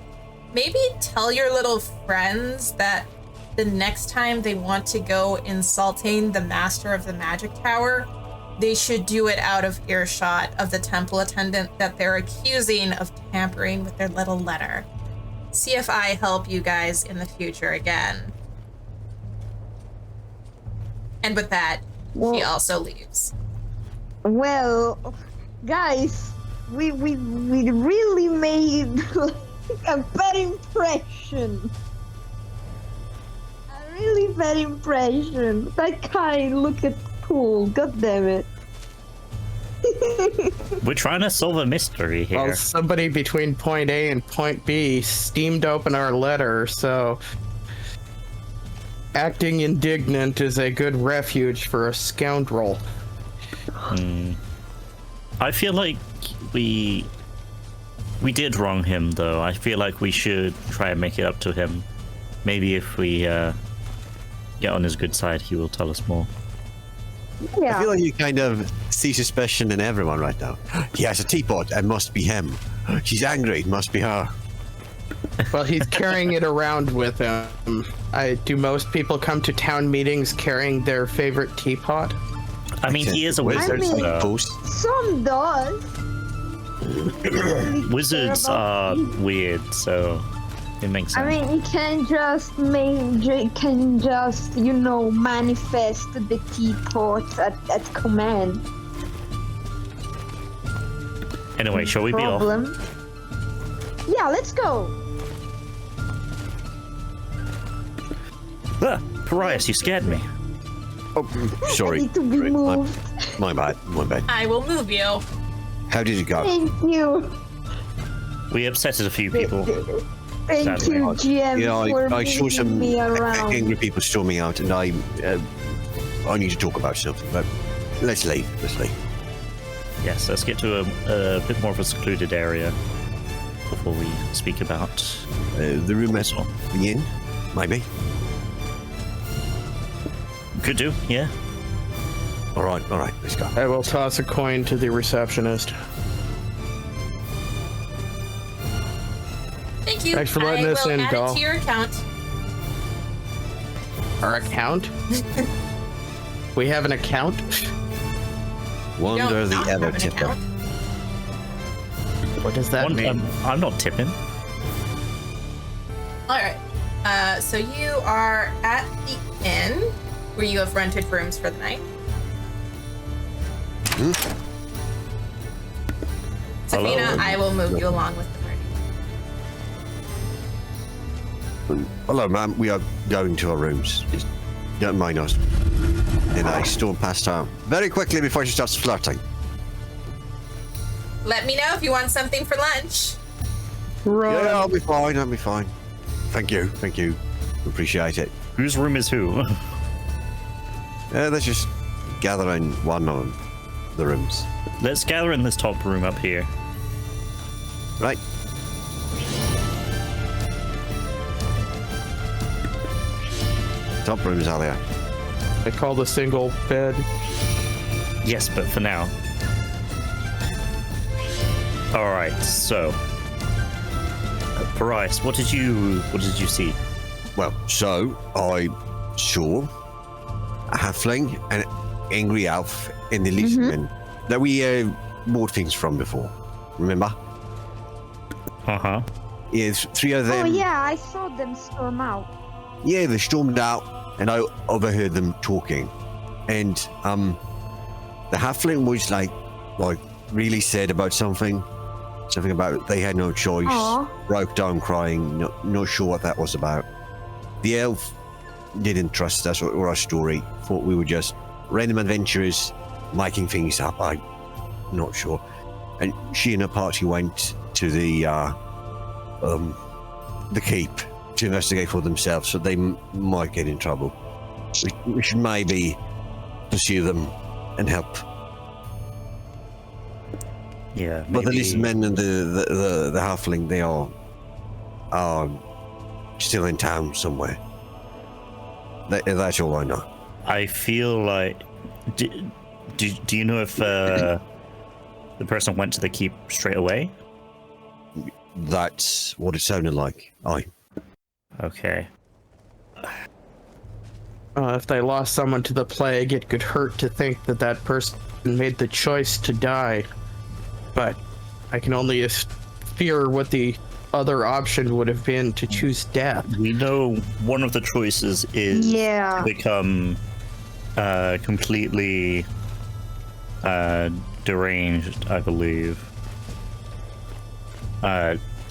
Maybe tell your little friends that the next time they want to go insulting the master of the magic tower, they should do it out of earshot of the temple attendant that they're accusing of tampering with their little letter. See if I help you guys in the future again. And with that, she Well- also leaves. Well, guys, we really made a bad impression. A really bad impression. That guy looked cool. God damn it. We're trying to solve a mystery here. Well, somebody between point A and point B steamed open our letter, so acting indignant is a good refuge for a scoundrel. I feel like we did wrong him, though. I feel like we should try and make it up to him. Maybe if we get on his good side, he will tell us more. I Yeah. feel like you kind of see suspicion in everyone right now. He has a teapot. It must be him. She's angry. It must be her. Well, he's carrying it around with him. Do most people come to town meetings carrying their favorite teapot? I mean, he is a wizard, mean- so Post. Some does. wizards are weird, so it makes sense. I mean, you can just manifest the teapot at command. Anyway, shall we be off? Problem. Yeah, let's go. Ah, Parias, you scared me. Oh, sorry. I need to be Sorry, moved. My bad. My bad. I will move you. How did it go? Thank you. We upsetted a few people. Thank Sadly. you, GM, You know, for I saw moving some me around. angry people storming out, and I need to talk about something. But let's leave. Let's leave. Yes, let's get to a bit more of a secluded area before we speak about. The room at the inn, maybe. Could do, yeah. All right, let's go. I will toss a coin to the receptionist. Thank you. Thanks for letting us in, I will add doll. it to your account. Our account? We have an account? You Wonder don't the not ever have an tipper. account. What does that mean? I'm not tipping. All right. So you are at the inn where you have rented rooms for the night. Safina, Hello. I will move you along with the party. Hello, ma'am. We are going to our rooms. Just don't mind us. And I storm past town very quickly before she starts flirting. Let me know if you want something for lunch. Run. Yeah, I'll be fine. Thank you. Appreciate it. Whose room is who? Let's just gather in one of the rooms. Let's gather in this top room up here. Right. Top rooms are there. I call the single bed. Yes, but for now. All right. So, Paris, what did you see? Well, so I saw a halfling and an angry elf in the Lisbon that we bought things from before. Remember? Uh-huh. Yeah, three of them. Oh yeah, I saw them storm out. Yeah, they stormed out, and I overheard them talking. And the halfling was like really sad about something about they had no choice. Aw. Broke down crying, not sure what that was about. The elf didn't trust us or our story. Thought we were just random adventurers making things up. I'm not sure. And she and her party went to the keep to investigate for themselves, so they might get in trouble. We should maybe pursue them and help. Yeah. But the maybe- lizard men and the halfling, they are still in town somewhere. That's all I know. I feel like. Do you know if the person went to the keep straight away? That's what it sounded like. Aye. Okay. If they lost someone to the plague, it could hurt to think that that person made the choice to die. But I can only fear what the other option would have been to choose death. We know one of the choices is Yeah. to become completely deranged, I believe.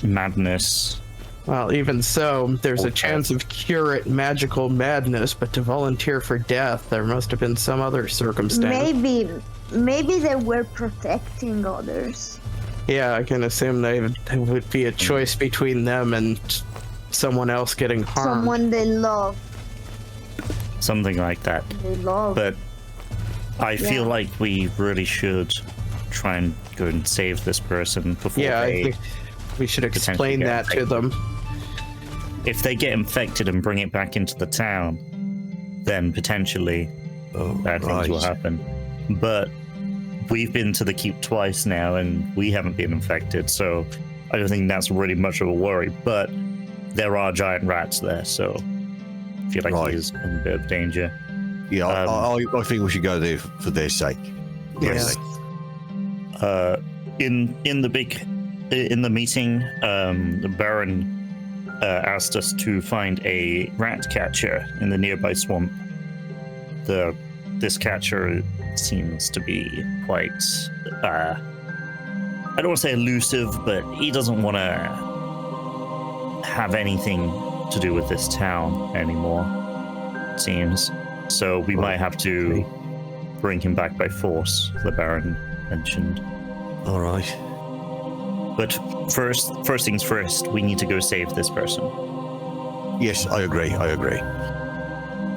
Madness. Well, even so, there's a chance of curate magical madness, but to volunteer for death, there must have been some other circumstance. Maybe they were protecting others. Yeah, I can assume there would be a choice between them and someone else getting harmed. Someone they love. Something like that. They love. But I feel Yeah. like we really should try and go and save this person before Yeah, I they... think we should explain get that to them. If they get infected and bring it back into the town, then potentially bad things will happen. But we've been to the keep twice now and we haven't been infected, so I don't think that's really much of a worry. But there are giant rats there, so I feel like he's in a bit of danger. Yeah, I think we should go there for their sake. Yes. In the meeting, the Baron asked us to find a rat catcher in the nearby swamp. This catcher seems to be quite I don't want to say elusive, but he doesn't want to have anything to do with this town anymore, it seems. So we might have to bring him back by force, the Baron mentioned. All right. But first things first, we need to go save this person. Yes, I agree.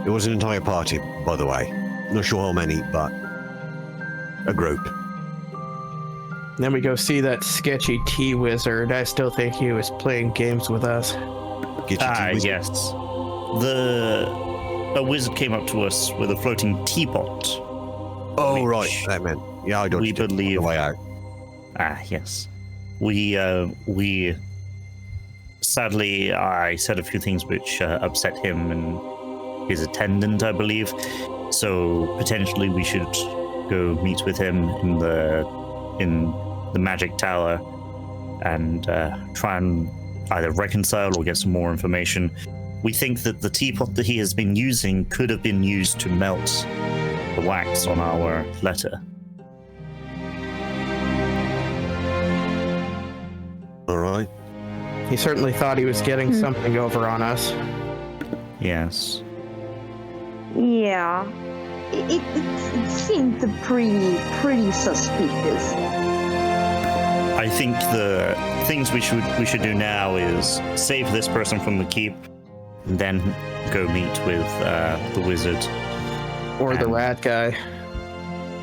It was an entire party, by the way. Not sure how many, but a group. Then we go see that sketchy tea wizard. I still think he was playing games with us. Get your tea with you. Yes. A wizard came up to us with a floating teapot Oh, which right. That meant. Yeah, I don't we believe- the way out. Yes. We sadly, I said a few things which upset him and his attendant, I believe. So potentially we should go meet with him in the magic tower and try and either reconcile or get some more information. We think that the teapot that he has been using could have been used to melt the wax on our letter. All right. He certainly thought he was getting something over on us. Yes. Yeah. It seemed pretty suspicious. I think the things we should do now is save this person from the keep, and then go meet with the wizard. Or the And- rat guy.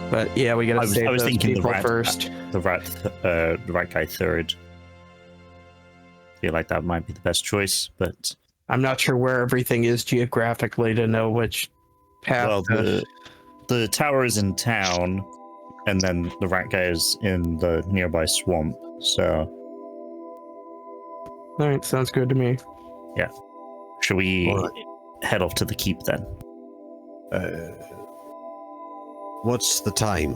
But yeah, we gotta save I was those thinking people the rat first. The rat guy third. Feel like that might be the best choice, but I'm not sure where everything is geographically to know which path. well, the tower is in town, and then the rat guy is in the nearby swamp. So, All right, sounds good to me. should we All right. head off to the keep then? What's the time?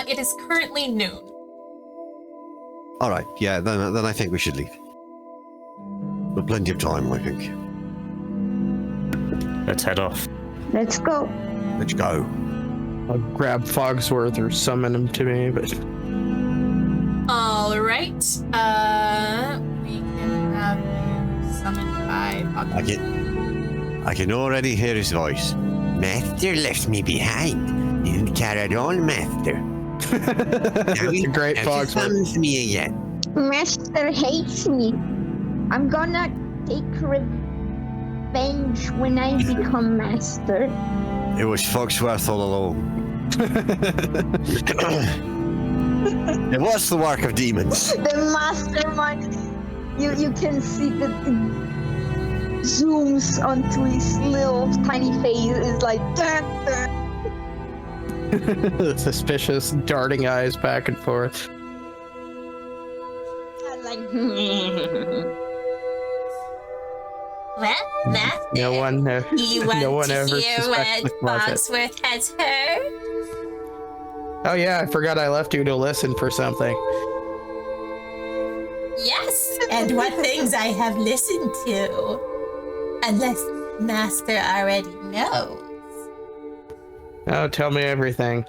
It is currently noon. All right. Yeah. Then I think we should leave. But plenty of time, I think. Let's head off. Let's go. Let's go. I'll grab Fogsworth or summon him to me, but All right. We can have you summoned by I can already hear his voice. Master left me behind. Didn't care at all, Master. that's a great Fogsworth. Summons me again. Master hates me. I'm gonna take revenge when I become master. It was Foxworth all along. It was the work of demons. The mastermind. You can see the zooms onto his little tiny face. It's like Suspicious, darting eyes back and forth. like Well, Master, No one, you want no one to ever hear suspects what the closet. Fogsworth has heard? Oh yeah, I forgot I left you to listen for something. Yes, and what things I have listened to. Unless Master already knows. Oh, tell me everything.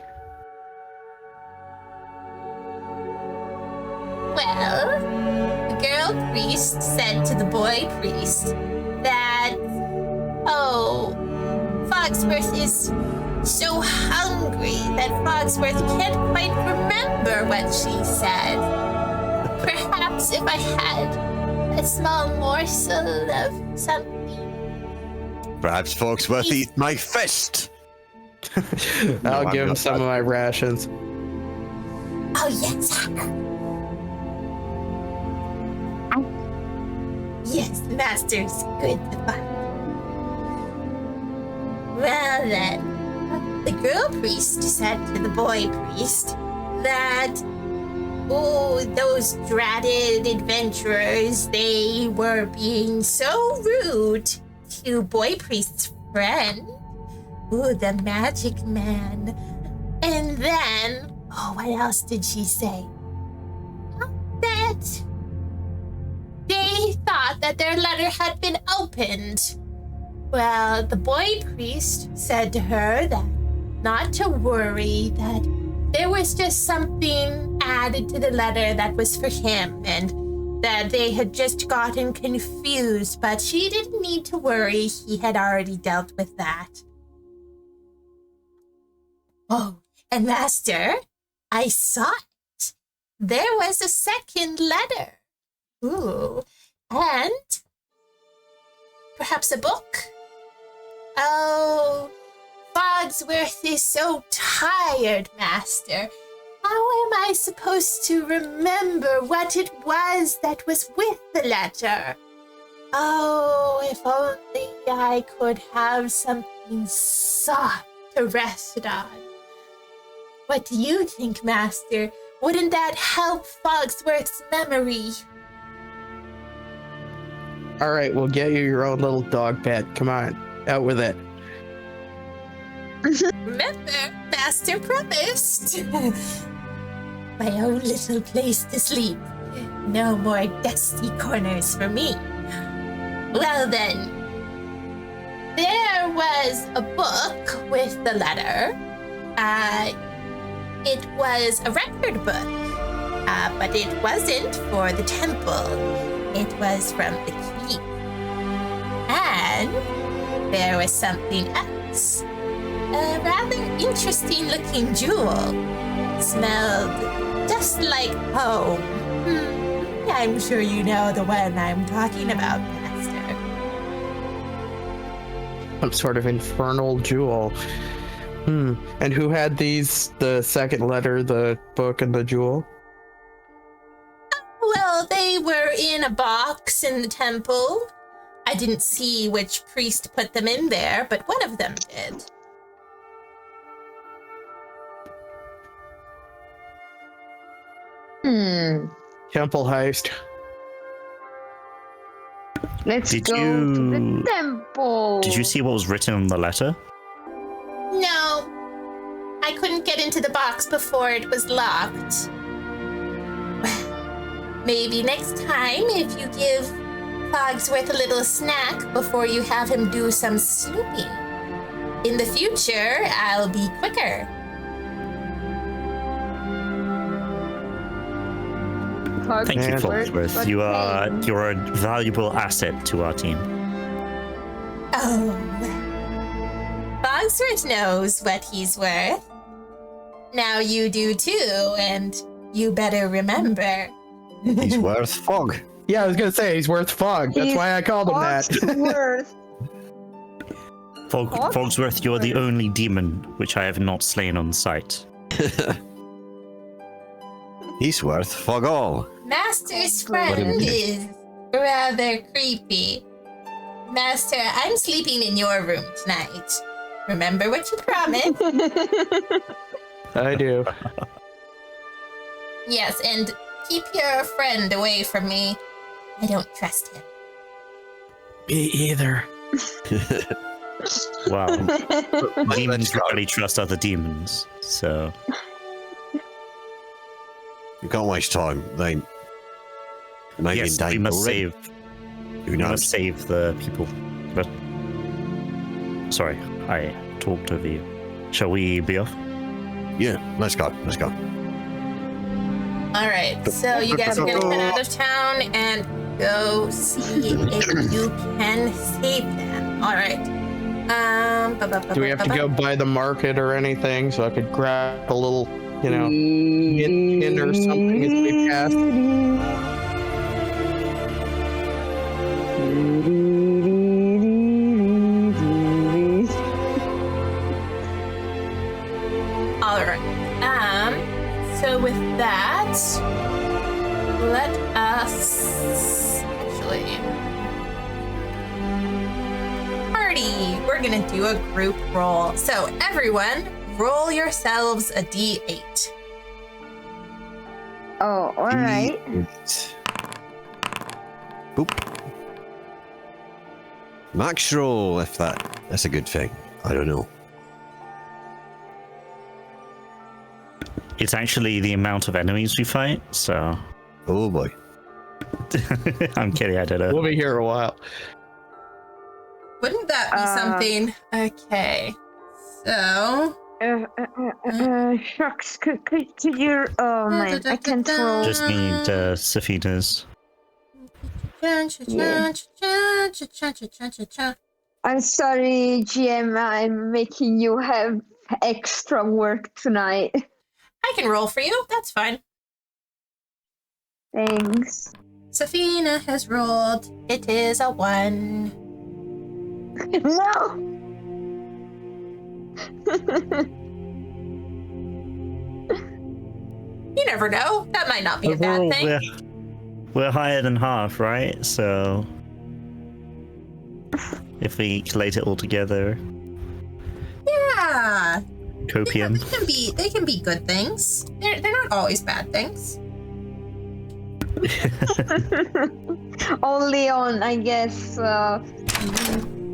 Well, the girl priest said to the boy priest that, oh, Fogsworth is so hungry that Fogsworth can't quite remember what she said. Perhaps if I had a small morsel of something. Perhaps Foxworth eat my fist. I'll I'm give him not some that- of my rations. Oh, yes. Yes, the master's good to find. Well then, the girl priest said to the boy priest that, oh, those dratted adventurers, they were being so rude to boy priest's friend, ooh, the magic man. And then, oh, what else did she say? That they thought that their letter had been opened. Well, the boy priest said to her that not to worry, that there was just something added to the letter that was for him, and that they had just gotten confused, but she didn't need to worry. He had already dealt with that. Oh, and Master, I saw it. There was a second letter. Ooh, and perhaps a book? Oh, Fogsworth is so tired, Master. How am I supposed to remember what it was that was with the letter? Oh, if only I could have something soft to rest on. What do you think, Master? Wouldn't that help Fogsworth's memory? All right, we'll get you your own little dog pet. Come on, out with it. Remember, Master promised. My own little place to sleep. No more dusty corners for me. Well then, there was a book with the letter. It was a record book, but it wasn't for the temple. It was from the keep. And there was something else. A rather interesting looking jewel. Smelled just like home. I'm sure you know the one I'm talking about, Master. Some sort of infernal jewel. And who had these? The second letter, the book, and the jewel? Well, they were in a box in the temple. I didn't see which priest put them in there, but one of them did. Temple heist. Let's Did go to you- the temple. Did you see what was written in the letter? No, I couldn't get into the box before it was locked. Maybe next time, if you give Fogsworth a little snack before you have him do some snooping. In the future, I'll be quicker. Thank you, Fogsworth, Fogsworth. but You're a valuable asset to our team. Oh, Fogsworth knows what he's worth. Now you do too, and you better remember. He's worth fog. Yeah, I was gonna say he's worth fog. That's He's why I called him that. Fogsworth. Fogsworth, you're the only demon which I have not slain on sight. He's worth fog all. Master's friend is rather creepy. Master, I'm sleeping in your room tonight. Remember what you promised? I do. Yes, and keep your friend away from me. I don't trust him. Me either. Wow. Demons Let's go. rarely trust other demons, so... You can't waste time. They may be in Yes, danger we must already. save. Who We knows? must save the people. But sorry, I talked over you. Shall we be off? Yeah, let's go. Let's go. All right, so you guys are going to head out of town and go see if you can save them. All right. Do we have to go by the market or anything so I could grab a little, tin or something as we pass? All right. So with that, let us actually party. We're gonna do a group roll. So everyone, roll yourselves a D8. Oh, all right. Boop. Max roll, if that's a good thing. I don't know. It's actually the amount of enemies we fight, so... Oh boy. I'm kidding, I don't know. We'll be here a while. Wouldn't that be something? Okay. So Shucks, could you? Oh man, I can't roll. Just need Safina's. I'm sorry, GM. I'm making you have extra work tonight. I can roll for you. That's fine. Thanks. Safina has rolled. It is a 1. No. You never know. That might not be a bad thing. We're higher than half, right? So... if we collate it all together... Yeah, Yeah. Copium. They can be good things. They're not always bad things. Only on, I guess,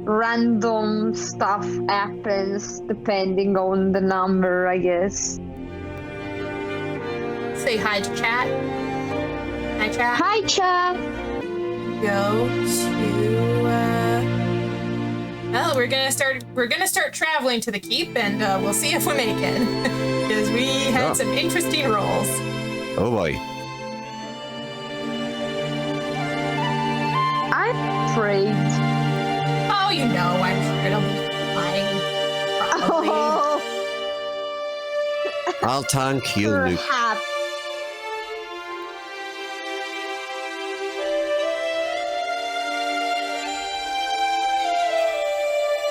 random stuff happens depending on the number, I guess. Say hi to chat. Hi, chat. Hi, chat. Go to. Well, we're gonna start traveling to the keep, and we'll see if we make it, because we had some interesting rolls. Oh boy. I'm afraid. Oh, you know, I'm sure it'll be fine. Probably. Oh, I'll tank you, Luke. perhaps.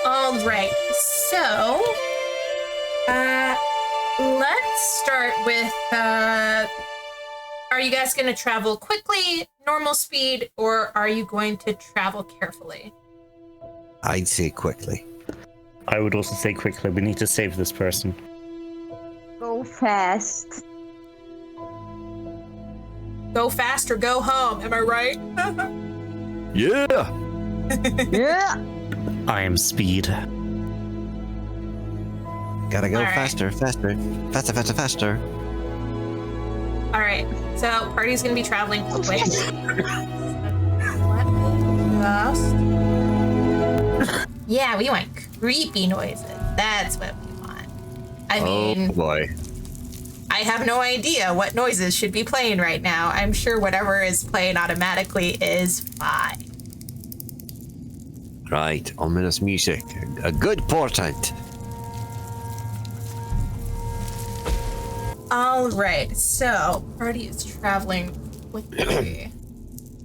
All right, so let's start with. Are you guys going to travel quickly, normal speed, or are you going to travel carefully? I'd say quickly. I would also say quickly, we need to save this person. Go fast. Go fast or go home. Am I right? Yeah. Yeah. I am speed. Gotta go All right. faster. Faster. All right, so party's gonna be traveling quickly. Yeah, we want creepy noises. That's what we want. I mean, Oh boy. I have no idea what noises should be playing right now. I'm sure whatever is playing automatically is fine. Right, ominous music. A good portent. All right, so party is traveling quickly.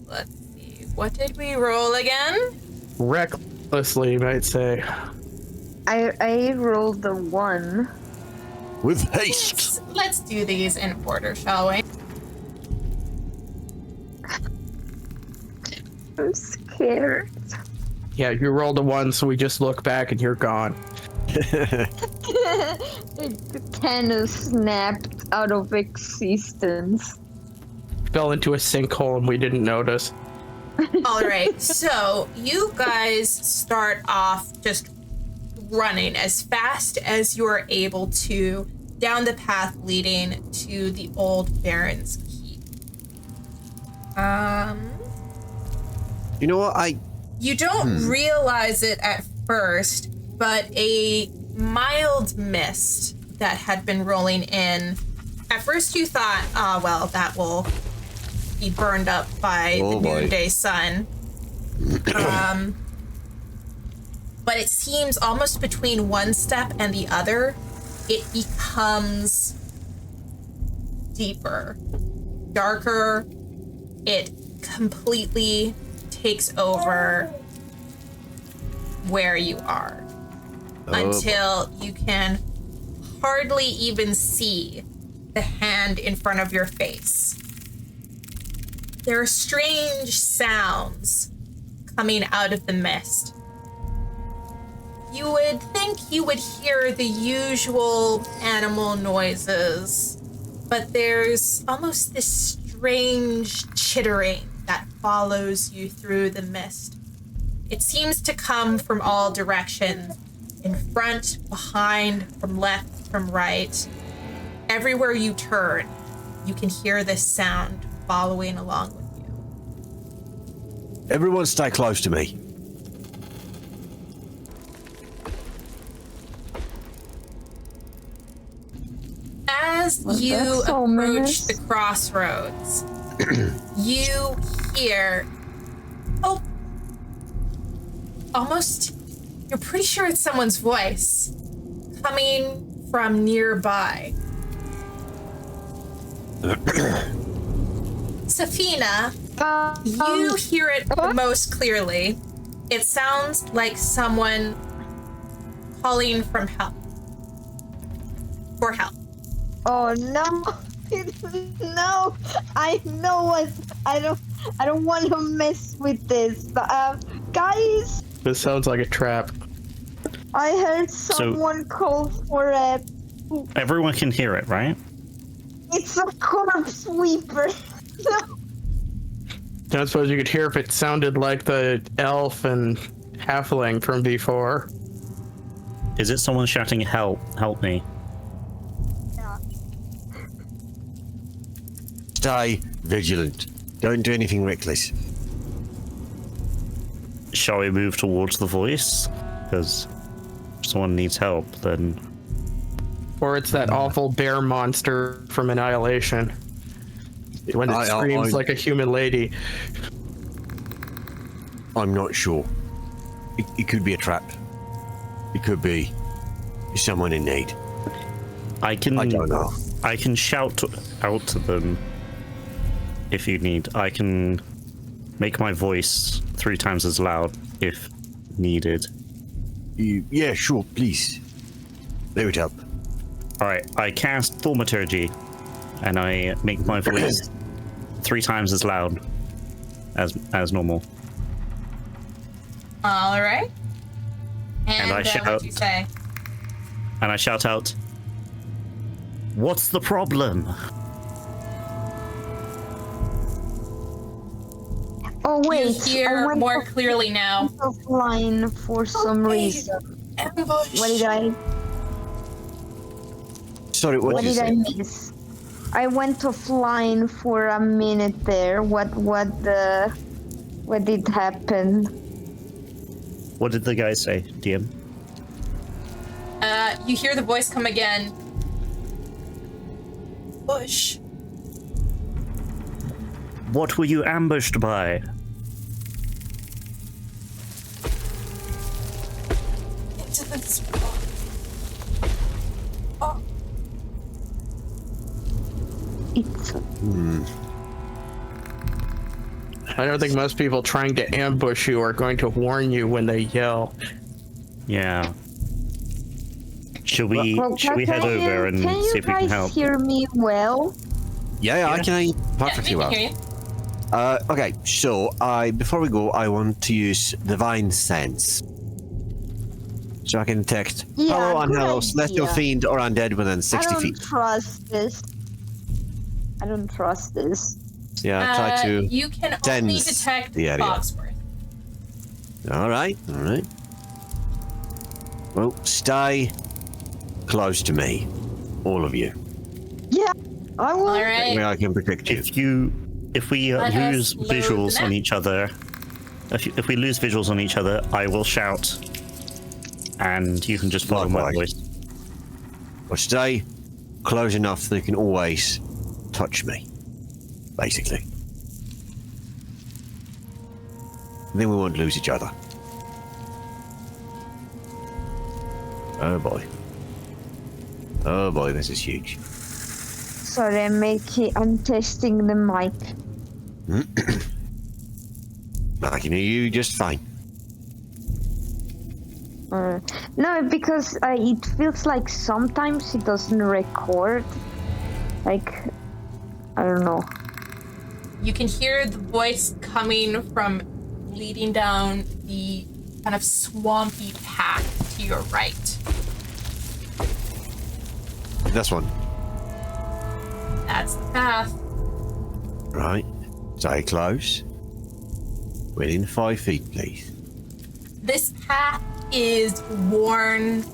Let's see, what did we roll again? Recklessly, you might say. I rolled the 1. With haste. Let's do these in order, shall we? I'm scared. Yeah, you rolled a 1, so we just look back and you're gone. It kind of snapped out of existence. Fell into a sinkhole and we didn't notice. All right, so you guys start off just running as fast as you're able to down the path leading to the old Baron's keep. You know what? You don't realize it at first, but a mild mist that had been rolling in. At first you thought, oh, well, that will be burned up by Oh, the boy. noonday sun. But it seems almost between one step and the other, it becomes deeper, darker. It completely takes over where you are until you can hardly even see the hand in front of your face. There are strange sounds coming out of the mist. You would think you would hear the usual animal noises, but there's almost this strange chittering that follows you through the mist. It seems to come from all directions, in front, behind, from left, from right. Everywhere you turn, you can hear this sound following along with you. Everyone stay close to me. As Well, you that's approach ominous. the crossroads, you hear, almost, you're pretty sure it's someone's voice coming from nearby. Safina, you hear it the most clearly. It sounds like someone calling from help. For help. Oh no. No, I know what. I don't want to mess with this. Guys. This sounds like a trap. I heard someone call for a. Everyone can hear it, right? It's a corpse sweeper. Don't suppose you could hear if it sounded like the elf and halfling from before. Is it someone shouting, help, help me? Yeah. Stay vigilant. Don't do anything reckless. Shall we move towards the voice? Because if someone needs help, then... Or it's that awful bear monster from Annihilation. When it screams like a human lady. I'm not sure. It could be a trap. It could be someone in need. I don't know. I can shout out to them if you need. I can make my voice 3 times as loud if needed. Yeah, sure, please. That would help. Alright, I cast Thaumaturgy and I make my voice 3 times as loud as normal. All right. And I shout, what'd you say? And I shout out, "What's the problem?" Oh wait, You hear more clearly now. offline for some reason. Ambush. What did I? Sorry, what did you What did I say? miss? I went offline for a minute there. What did happen? What did the guy say, DM? You hear the voice come again. Bush. What were you ambushed by? Into the swamp. Oh. It's I don't think most people trying to ambush you are going to warn you when they yell. Yeah. Should we head can over and you see if we can guys help? hear me well? Yeah, I Yeah. can hear you Yeah, perfectly we well. can hear you. Okay, so before we go, I want to use Divine Sense. So I can detect Yeah, hello and good hello, celestial idea. fiend or undead within I 60 don't feet. trust this. I don't trust this. Yeah, try to. You can only dense detect the area. Foxworth. Alright, alright. Well, stay close to me. All of you. Yeah, I will. All That right. way I can protect you. If we Let us lose load the visuals map. on each other, if we lose visuals on each other, I will shout, and you can just follow my Likewise. voice. Or stay close enough that you can always touch me. Basically. And then we won't lose each other. Oh boy. Oh boy, this is huge. Sorry, I'm testing the mic. I can hear you just fine. No, because it feels like sometimes it doesn't record. Like, I don't know. You can hear the voice coming from leading down the kind of swampy path to your right. This one. That's the path. Right. Stay close. Within 5 feet, please. This path is worn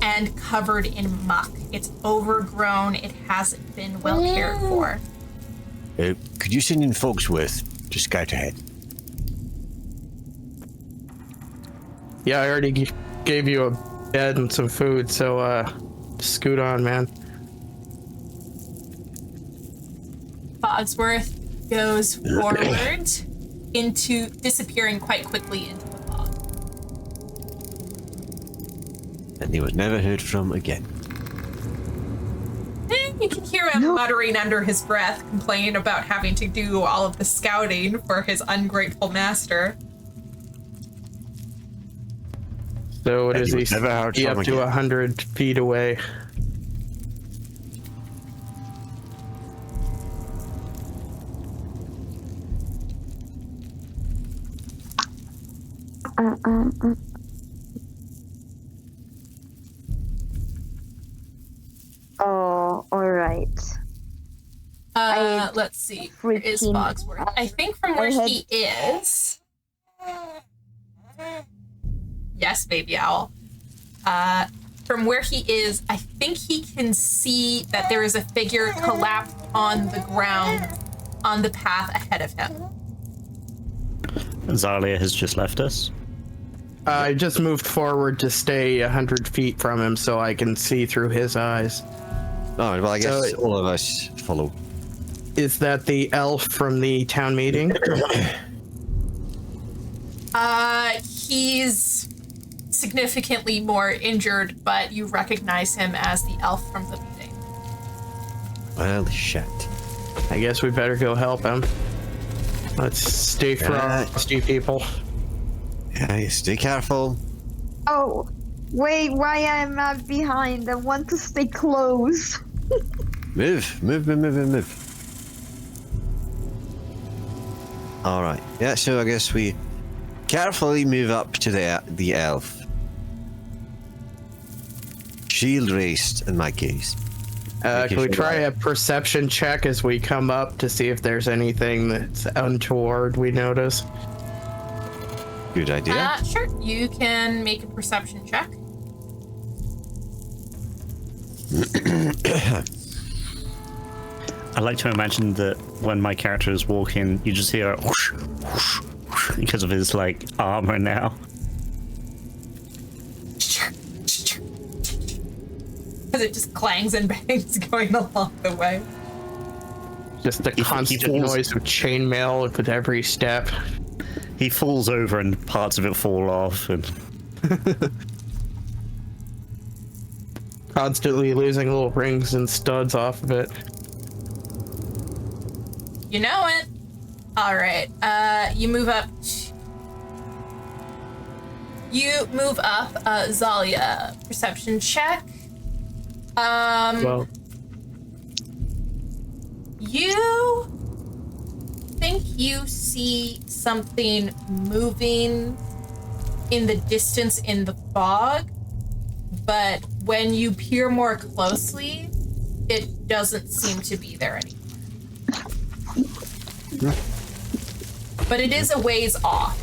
and covered in muck. It's overgrown. It hasn't been well cared for. Could you send in Foxworth to scout ahead? Yeah, I already gave you a bed and some food, so scoot on, man. Fogsworth goes forward into disappearing quite quickly into the fog. And he was never heard from again. You can hear him muttering under his breath, complaining about having to do all of the scouting for his ungrateful master. So what And is you he? would never heard Be from up to again. 100 feet away. Oh, alright. Let's see. Where is Fogsworth? I think from where he is. Yes, baby owl. From where he is, I think he can see that there is a figure collapsed on the ground on the path ahead of him. Zalia has just left us. I just moved forward to stay 100 feet from him so I can see through his eyes. All right, well, I guess So- all of us follow. Is that the elf from the town meeting? He's significantly more injured, but you recognize him as the elf from the meeting. Well, shit. I guess we better go help him. Let's stay frosty, people. Yeah, stay careful. Oh, wait, why am I behind? I want to stay close. Move. All right. Yeah, so I guess we carefully move up to the elf. Shield raised, in my case. Can we try a perception check as we come up to see if there's anything that's untoward we notice? Good idea. Sure. You can make a perception check. I like to imagine that when my character is walking, you just hear a whoosh, whoosh, whoosh, because of his like armor now. Because it just clangs and bangs going along the way. Just the He constant falls- noise of chainmail with every step. He falls over and parts of it fall off, and Constantly losing little rings and studs off of it. You know it. All right. You move up. Zalia. Perception check. Well, You think you see something moving in the distance in the fog, but when you peer more closely, it doesn't seem to be there anymore. But it is a ways off.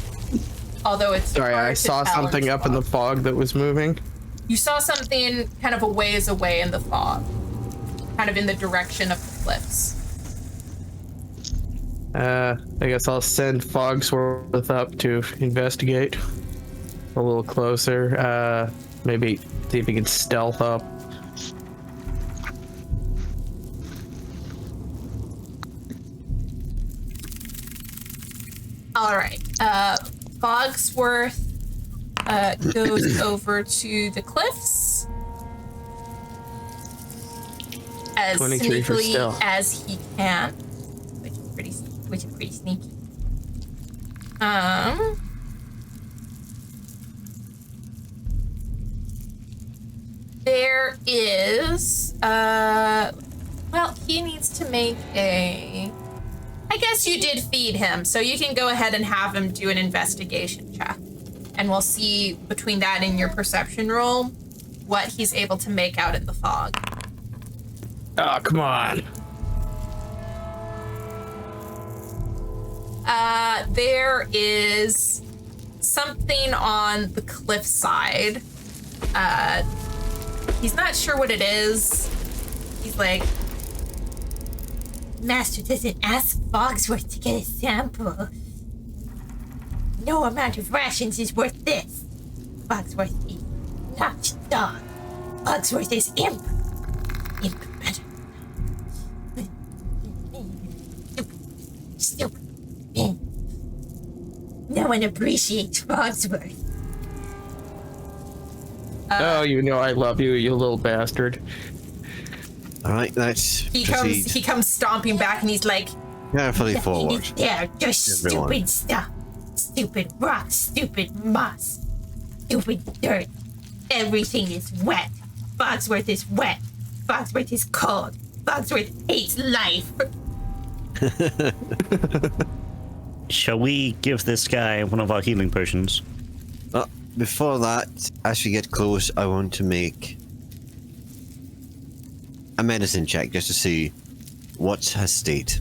Although it's sorry, hard I to saw tell something in up in the fog that was moving. You saw something kind of a ways away in the fog, kind of in the direction of the cliffs. I guess I'll send Fogsworth up to investigate a little closer. Maybe see if he can stealth up. All right. Fogsworth goes over to the cliffs as 23 for sneakily stealth. as he can, which is pretty sneaky. There is well, he needs to make a. I guess you did feed him, so you can go ahead and have him do an investigation check. And we'll see between that and your perception roll what he's able to make out in the fog. Oh, come on. There is something on the cliffside. He's not sure what it is. He's like, Master doesn't ask Fogsworth to get a sample. No amount of rations is worth this. Fogsworth is not dog. Fogsworth is imp. Imp better. Stupid. Imp. No one appreciates Fogsworth. Oh, you know I love you, you little bastard. All right, let's proceed. He comes stomping back and he's like, Carefully forward. They're just Everyone. stupid stuff. Stupid rocks, stupid moss, stupid dirt. Everything is wet. Fogsworth is wet. Fogsworth is cold. Fogsworth hates life. shall we give this guy one of our healing potions? Before that, as we get close, I want to make a medicine check just to see what's her state.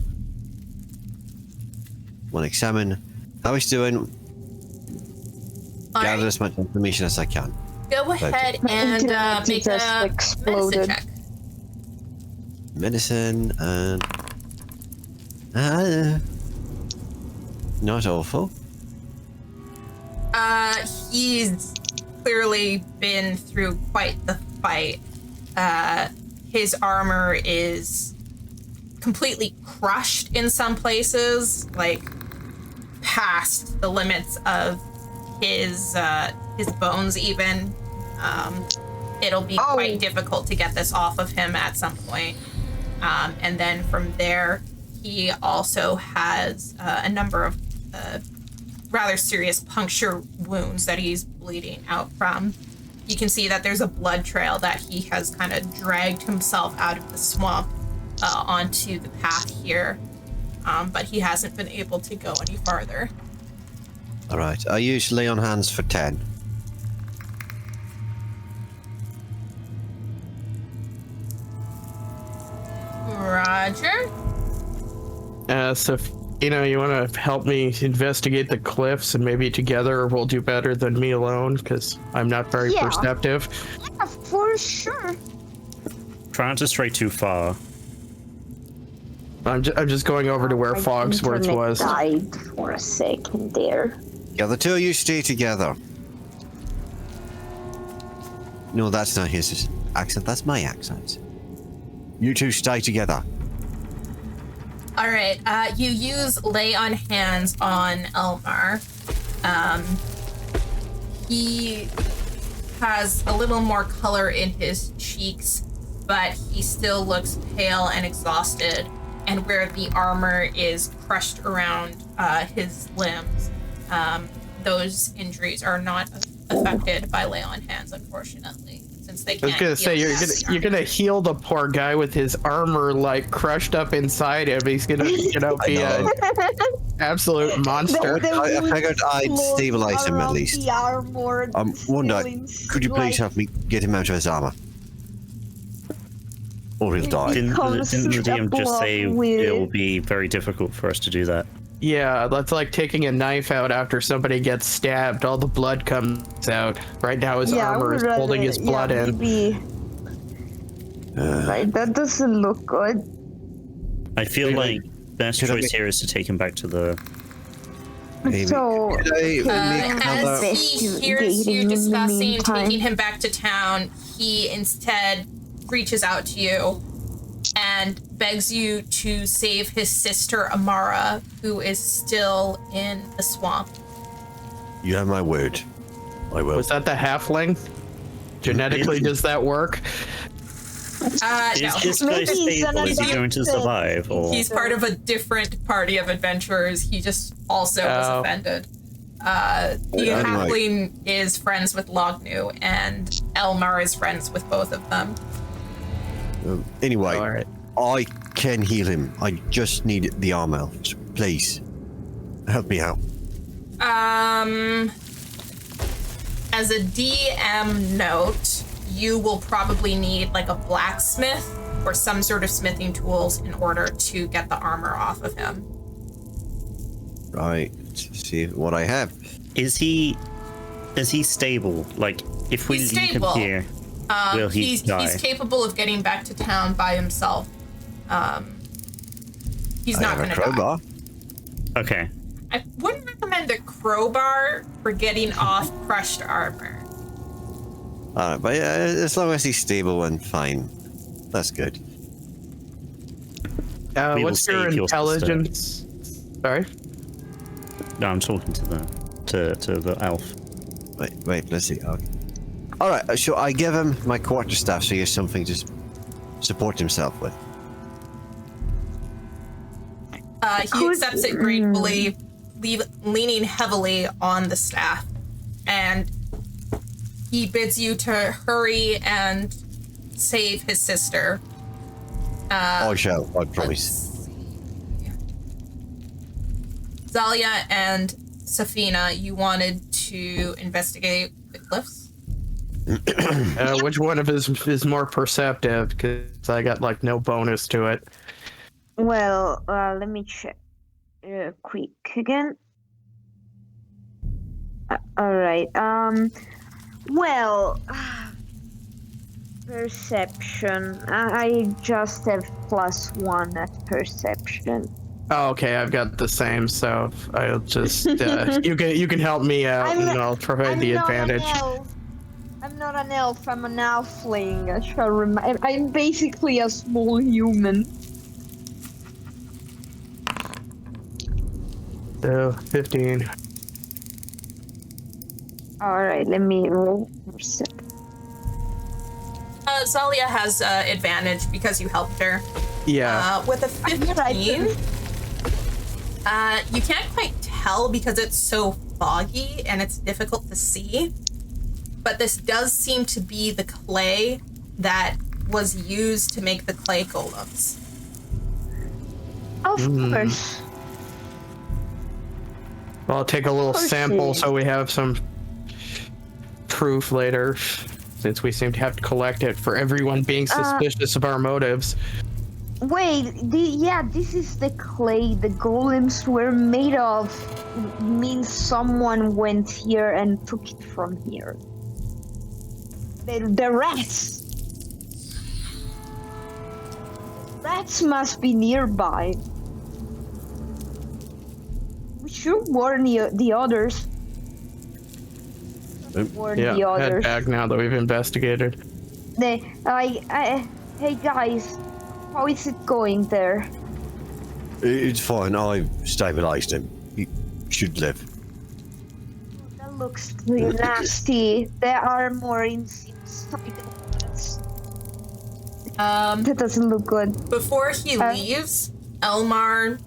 We'll examine how he's doing. All Gather right. as much information as I can. Go ahead My and internet make just a exploded. medicine check. Medicine and not awful. He's clearly been through quite the fight. His armor is completely crushed in some places, like past the limits of his bones even. It'll be quite difficult to get this off of him at some point. And then from there, he also has a number of rather serious puncture wounds that he's bleeding out from. You can see that there's a blood trail that he has kind of dragged himself out of the swamp onto the path here, but he hasn't been able to go any farther. All right. I use lay on hands for 10. Roger. So, if, you want to help me investigate the cliffs, and maybe together we'll do better than me alone, because I'm not very Yeah. perceptive. Yeah, for sure. Try not to stray too far. I'm just going over to where My Fogsworth internet was. died for a second there. Yeah, the two of you stay together. No, that's not his accent. That's my accent. You two stay together. All right. You use lay on hands on Elmar. He has a little more color in his cheeks, but he still looks pale and exhausted. And where the armor is crushed around his limbs, those injuries are not affected by lay on hands, unfortunately, since they I can't. was gonna say heal you're gonna heal the poor guy with his armor like crushed up inside him. He's gonna be an absolute monster. I figured I'd stabilize him at least. The armor Wanda, feelings could you please like- help me get him out of his armor? Or he'll die. Didn't the DM just say it will with- be very difficult for us to do that? Yeah, that's like taking a knife out after somebody gets stabbed. All the blood comes out. Right now his Yeah, I armor would is rather- holding his blood in. maybe. Right, that doesn't look good. I feel like best Could I choice be- here is to take him back to the. Maybe. So, Could I make another... As he hears you investigating in the discussing meantime. taking him back to town, he instead reaches out to you and begs you to save his sister Amara, who is still in the swamp. You have my word. I will. Was that the halfling? Genetically, does that work? Is No. this guy Maybe he's stable? Is he an going to adopted- survive? Or He's part of a different party of adventurers. He just also was Oh. offended. The Anyway. halfling is friends with Lognu, and Elmar is friends with both of them. Anyway, All right. I can heal him. I just need the armor. Please, help me out. As a DM note, you will probably need like a blacksmith or some sort of smithing tools in order to get the armor off of him. Right. Let's see what I have. is he stable? Like, if we He's leave stable. him here, will he die? He's capable of getting back to town by himself. He's I not have a going to die. crowbar. Okay. I wouldn't recommend a crowbar for getting off crushed armor. Alright, but as long as he's stable and fine, that's good. We will What's your save your intelligence? Sorry. No, I'm talking to the elf. Wait, let's see. Okay. Alright, so I give him my quarterstaff so he has something to support himself with. He accepts it gratefully, leaning heavily on the staff, and he bids you to hurry and save his sister. I shall, I promise. Let's see. Zalia and Safina, you wanted to investigate the cliffs? Which one of us is more perceptive? Because I got like no bonus to it. Well, let me check quick again. All right. Well, perception. I just have +1 at perception. Oh, okay, I've got the same, so I'll just you can help me out, and I'll provide the advantage. I'm not an elf. I'm an halfling. I shall I'm basically a small human. So 15. All right, let me roll perception. Zalia has advantage because you helped her. Yeah. With a 15, you can't quite tell because it's so foggy and it's difficult to see. But this does seem to be the clay that was used to make the clay golems. Of course. Well, I'll take a little sample so we have some proof later, since we seem to have to collect it for everyone being suspicious of our motives. Wait, this is the clay the golems were made of. Means someone went here and took it from here. The rats. Rats must be nearby. We should warn the others. Warn the others. Head back now that we've investigated. Hey guys, how is it going there? It's fine. I've stabilized him. He should live. That looks really nasty. There are more inside the woods. That doesn't look good. Before he leaves, Elmar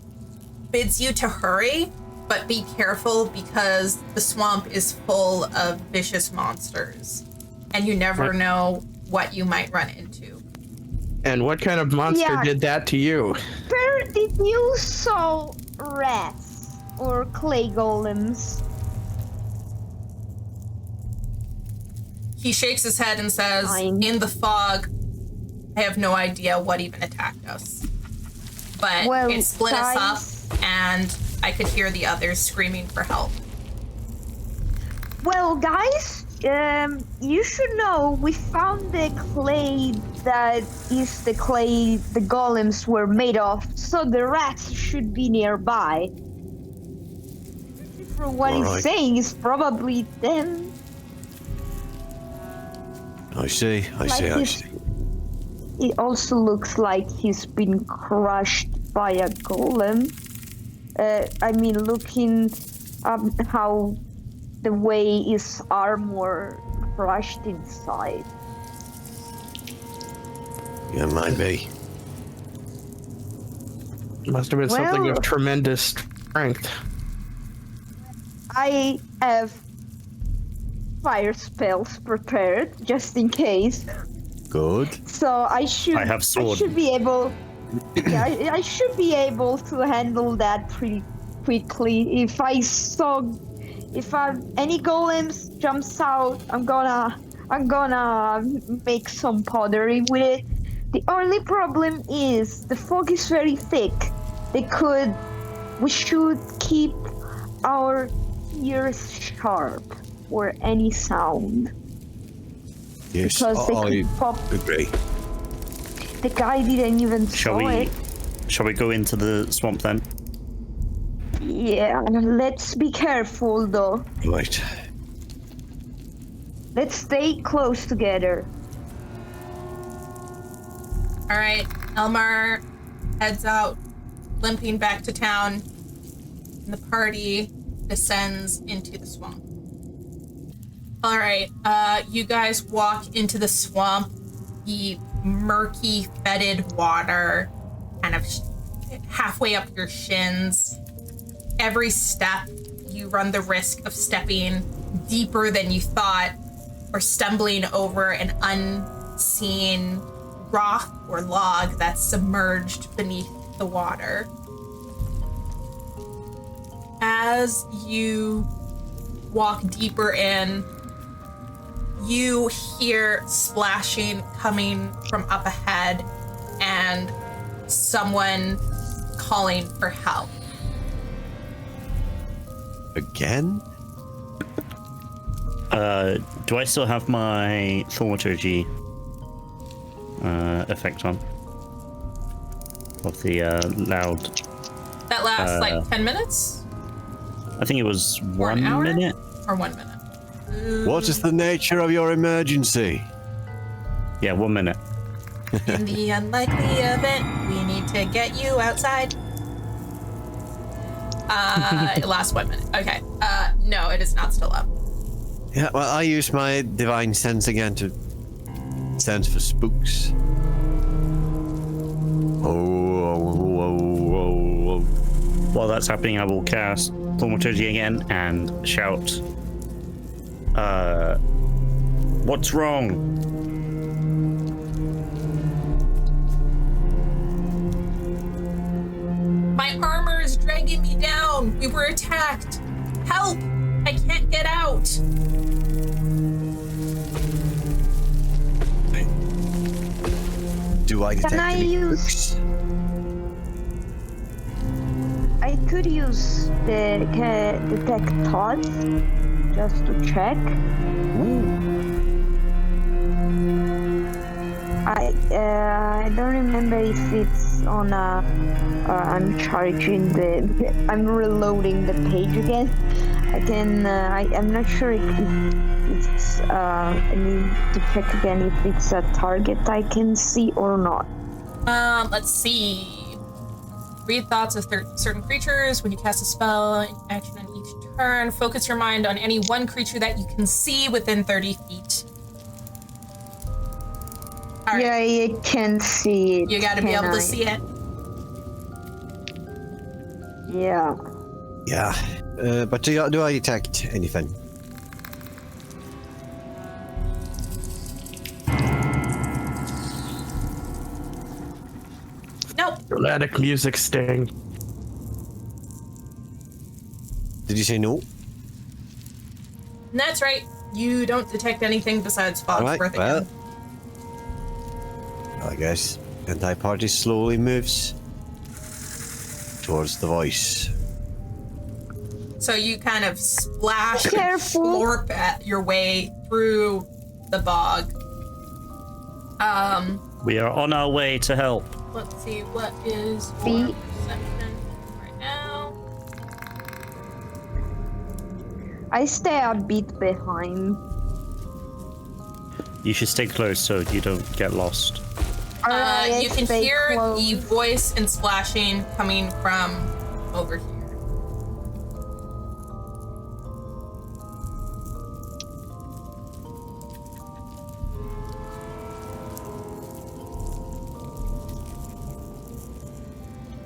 bids you to hurry, but be careful because the swamp is full of vicious monsters, and you never know what you might run into. And what kind of monster did that to you? Where did you saw rats or clay golems? He shakes his head and says, in the fog, I have no idea what even attacked us. But it split us up, and I could hear the others screaming for help. Well, guys, you should know we found the clay that is the clay the golems were made of, so the rats should be nearby. From what he's saying, it's probably them. I see. It also looks like he's been crushed by a golem. Looking how the way his armor crushed inside. Yeah, maybe. Must have been something of tremendous strength. I have fire spells prepared just in case. Good. So I have sword. I should be able. I should be able to handle that pretty quickly. If any golems jumps out, I'm gonna make some pottery with it. The only problem is the fog is very thick. We should keep our ears sharp for any sound. Yes, because I agree. The guy didn't even saw it. Shall we go into the swamp then? Yeah, let's be careful though. Right. Let's stay close together. All right, Elmar heads out, limping back to town, and the party descends into the swamp. All right, you guys walk into the swamp. The murky, fetid water kind of halfway up your shins. Every step, you run the risk of stepping deeper than you thought or stumbling over an unseen rock or log that's submerged beneath the water. As you walk deeper in, you hear splashing coming from up ahead and someone calling for help. Again? Do I still have my thaumaturgy effect on? Of the loud... That lasts like 10 minutes? I think it was Or an 1 hour? minute. Or 1 minute? What is the nature of your emergency? Yeah, 1 minute. In the unlikely event, we need to get you outside. It lasts 1 minute. Okay. No, it is not still up. Yeah, well, I use my divine sense again to sense for spooks. While that's happening, I will cast thaumaturgy again and shout, what's wrong? My armor is dragging me down. We were attacked. Help! I can't get out. Do I detect I any use- spooks? I could use the detect thoughts just to check. I don't remember if it's on a. I'm charging I'm reloading the page again. I can. I'm not sure if it's. I need to check again if it's a target I can see or not. Let's see. Read thoughts of certain creatures. When you cast a spell, action on each turn, focus your mind on any one creature that you can see within 30 feet. All right. Yeah, I can see it. You gotta be able to see it. Yeah. Yeah, but do I detect anything? Nope. Dramatic music sting. Did you say no? That's right. You don't detect anything besides All fog's right, breath well, again. I guess anti-party slowly moves towards the voice. So you kind of splash and Careful. slurp at your way through the bog. We are on our way to help. Let's see, what is your Feet. perception right now? I stay a bit behind. You should stay close so you don't get lost. Alright, You can stay hear close. the voice and splashing coming from over here.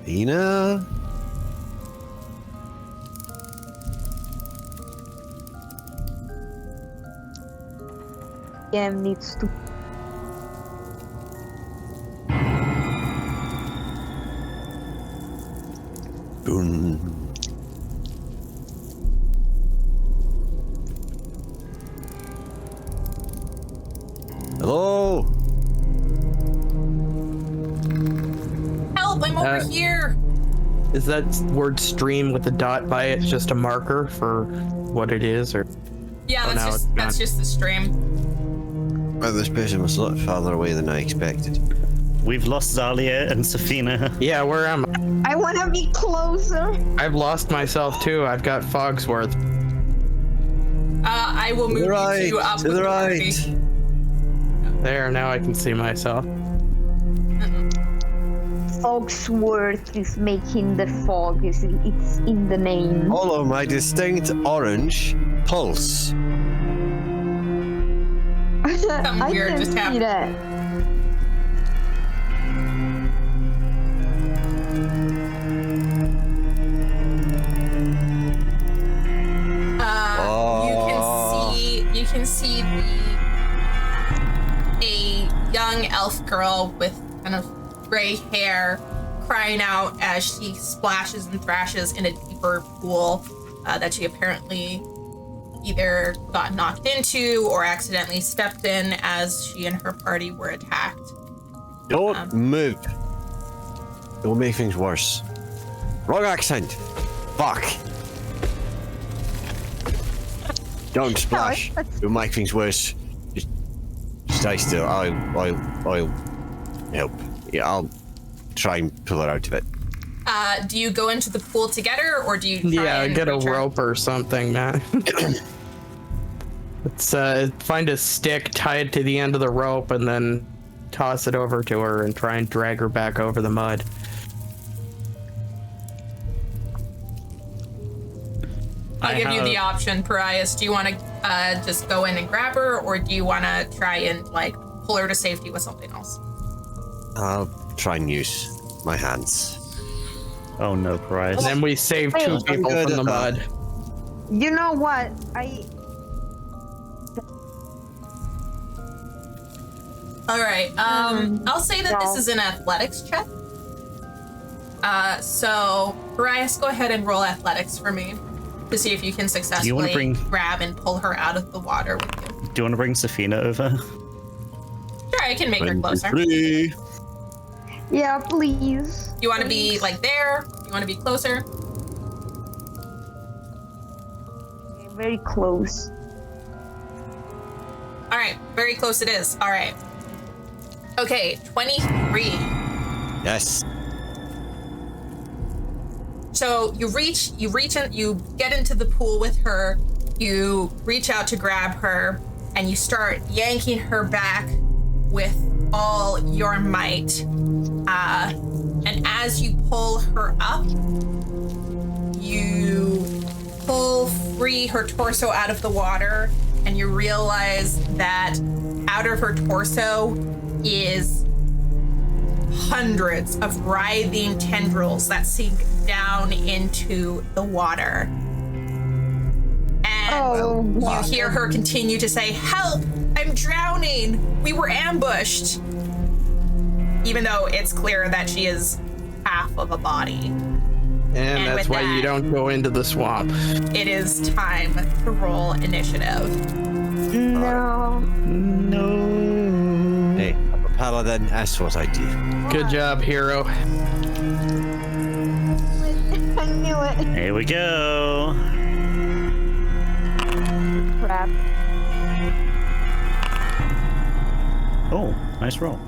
Ina? Game needs to. Boom. Hello? Help, I'm over here! Is that word stream with a dot by it just a marker for what it is, or? Yeah, Oh, that's no, just it's that's not. just the stream. Well, this person was a lot farther away than I expected. We've lost Zalia and Safina. Yeah, where am I? I want to be closer. I've lost myself too. I've got Fogsworth. I will To move the right, you two up to with the party. right. There, now I can see myself. Fogsworth is making the fog. It's in the name. Follow my distinct orange pulse. I weird can just see happened. that. You can see a young elf girl with kind of gray hair crying out as she splashes and thrashes in a deeper pool that she apparently either got knocked into or accidentally stepped in as she and her party were attacked. Don't move. It'll make things worse. Wrong accent. Fuck. Don't splash. It'll make things worse. Just stay still. I'll help. Yeah, I'll try and pull her out of it. Do you go into the pool together, or do you try and get a return? rope or something, man. Let's find a stick, tie it to the end of the rope, and then toss it over to her and try and drag her back over the mud. I'll give you the option, Parias. Do you want to just go in and grab her, or do you want to try and like pull her to safety with something else? I'll try and use my hands. Oh no, Pariah. And then we save Wait. two people good from the at mud. You know what? All right. I'll say that this is an athletics check. So Parias, go ahead and roll athletics for me to see if you can successfully grab and pull her out of the water with you. Do you want to bring Safina over? Sure, I can make her closer. 23. Yeah, please. You want to be like there? You want to be closer? Very close. All right, very close it is. All right. Okay, 23. Yes. So you reach in, you get into the pool with her, you reach out to grab her, and you start yanking her back with all your might. And as you pull her up, you pull free her torso out of the water, and you realize that out of her torso is hundreds of writhing tendrils that sink down into the water. And you hear her continue to say, "Help! I'm drowning! We were ambushed!" Even though it's clear that she is half of a body. And that's why you don't go into the swamp. It is time to roll initiative. No. Hey, I'm a paladin. That's what I do. Good job, hero. I knew it. Here we go. Crap. Oh, nice roll.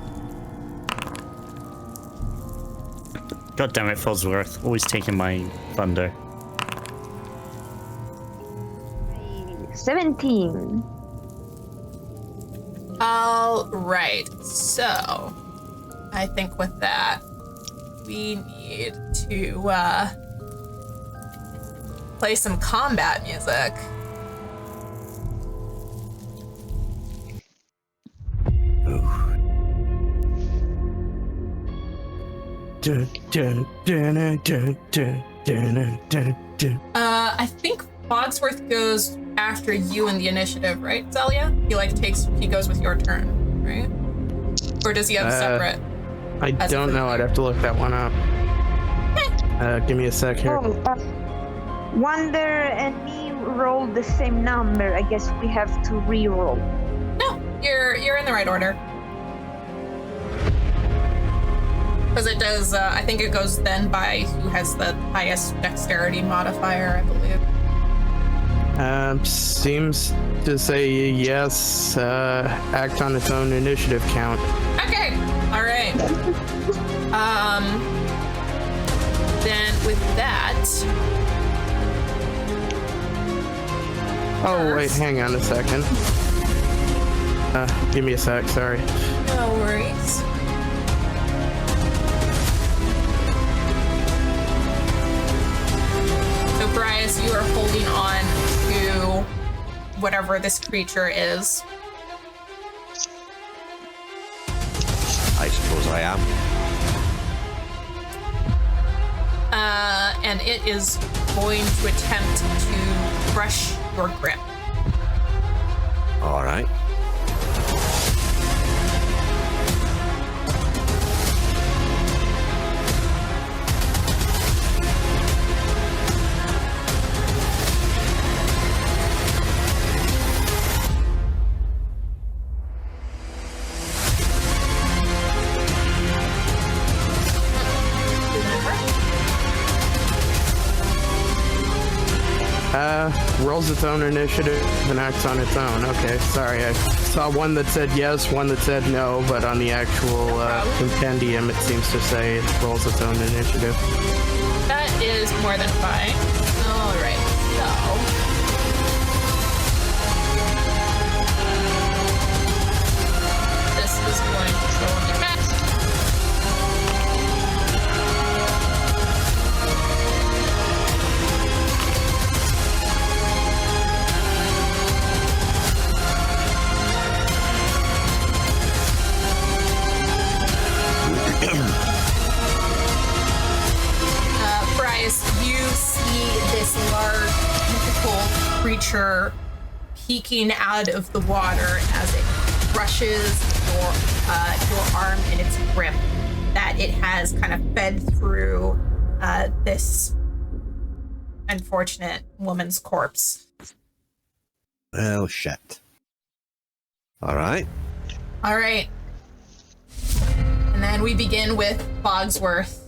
God damn it, Fosworth. Always taking my thunder. 17. All right, so I think with that, we need to play some combat music. I think Fogsworth goes after you in the initiative, right, Zelia? He goes with your turn, right? Or does he have separate? I don't know. I'd have to look that one up. Give me a sec here. Wonder and me rolled the same number. I guess we have to re-roll. No, you're in the right order. Because it does, I think it goes then by who has the highest dexterity modifier, I believe. Seems to say yes, act on its own initiative count. Okay, all right. Then with that... Oh, wait, hang on a second. Give me a sec, sorry. No worries. So, Bryce, you are holding on to whatever this creature is. I suppose I am. And it is going to attempt to crush your grip. All right. rolls its own initiative and acts on its own. Okay, sorry. I saw one that said yes, one that said no, but on the actual compendium, it seems to say it rolls its own initiative. That is more than fine. All right, so. This is going to roll an attack. Bryce, you see this large, mythical creature peeking out of the water as it crushes your arm in its grip. That it has kind of fed through this unfortunate woman's corpse. Well, shit. All right. All right. And then we begin with Bogsworth.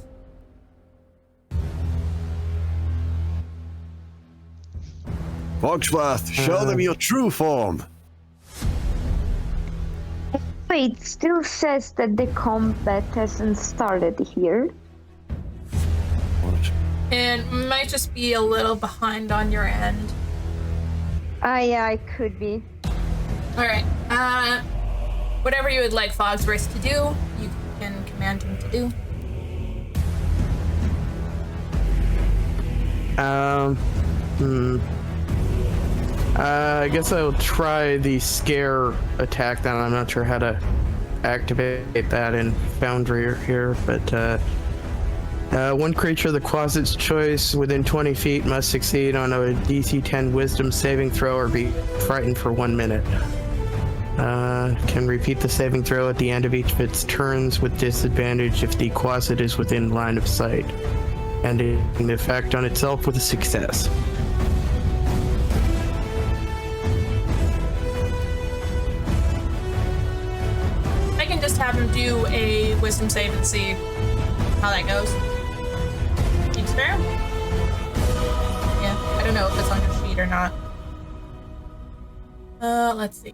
Fogsworth, show them your true form. Wait, it still says that the combat hasn't started here. What? And might just be a little behind on your end. Yeah, it could be. All right. Whatever you would like Fogsworth to do, you can command him to do. I guess I'll try the scare attack then. I'm not sure how to activate that in Foundry here, but one creature of the Quasit's choice within 20 feet must succeed on a DC 10 Wisdom saving throw or be frightened for 1 minute. Can repeat the saving throw at the end of each of its turns with disadvantage if the Quasit is within line of sight, and an effect on itself with a success. I can just have him do a wisdom save and see how that goes. Seems fair? Yeah, I don't know if it's on your sheet or not. Let's see.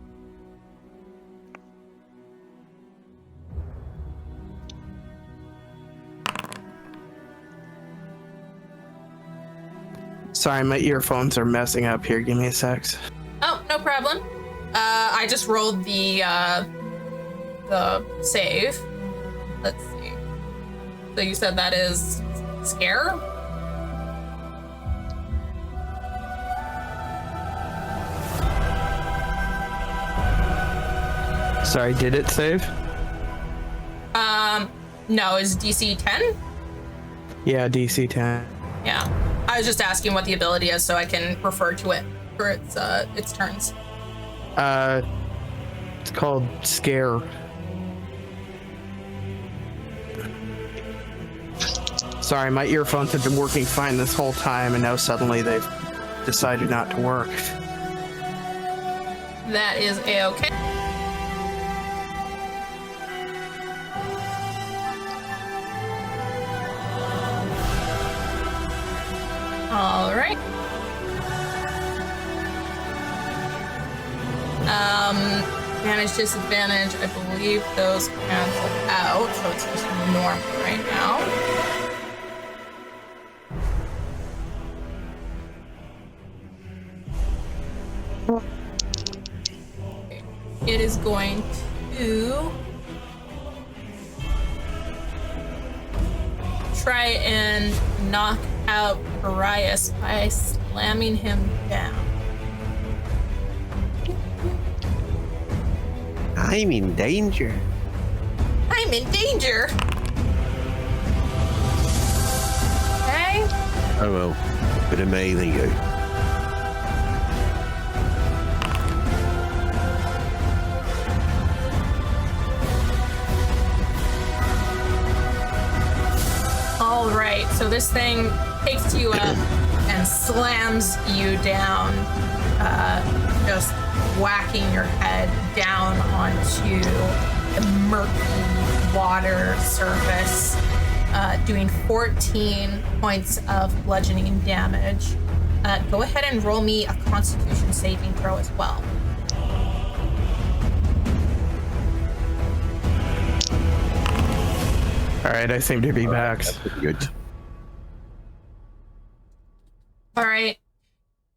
Sorry, my earphones are messing up here. Give me a sec. Oh, no problem. I just rolled the save. Let's see. So you said that is scare? Sorry, did it save? No, is DC 10? Yeah, DC 10. Yeah. I was just asking what the ability is so I can refer to it for its turns. It's called Scare. Sorry, my earphones have been working fine this whole time, and now suddenly they've decided not to work. That is a-okay. All right. Advantage, disadvantage, I believe those cancel out, so it's just normal right now. It is going to try and knock out Arias by slamming him down. I'm in danger. I'm in danger. Okay. Oh well, better me than you. All right, so this thing takes you up and slams you down, just whacking your head down onto the murky water surface, doing 14 points of bludgeoning damage. Go ahead and roll me a Constitution saving throw as well. All right, I seem to be back. Good. All right.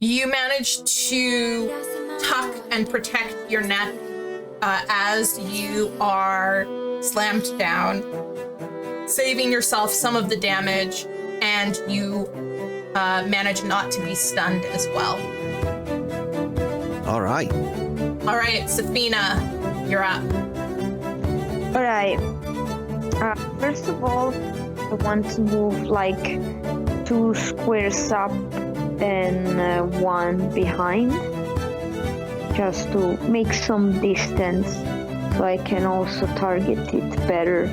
You manage to tuck and protect your neck as you are slammed down, saving yourself some of the damage, and you manage not to be stunned as well. All right. All right, Safina, you're up. All right. First of all, I want to move like 2 squares up and 1 behind, just to make some distance so I can also target it better.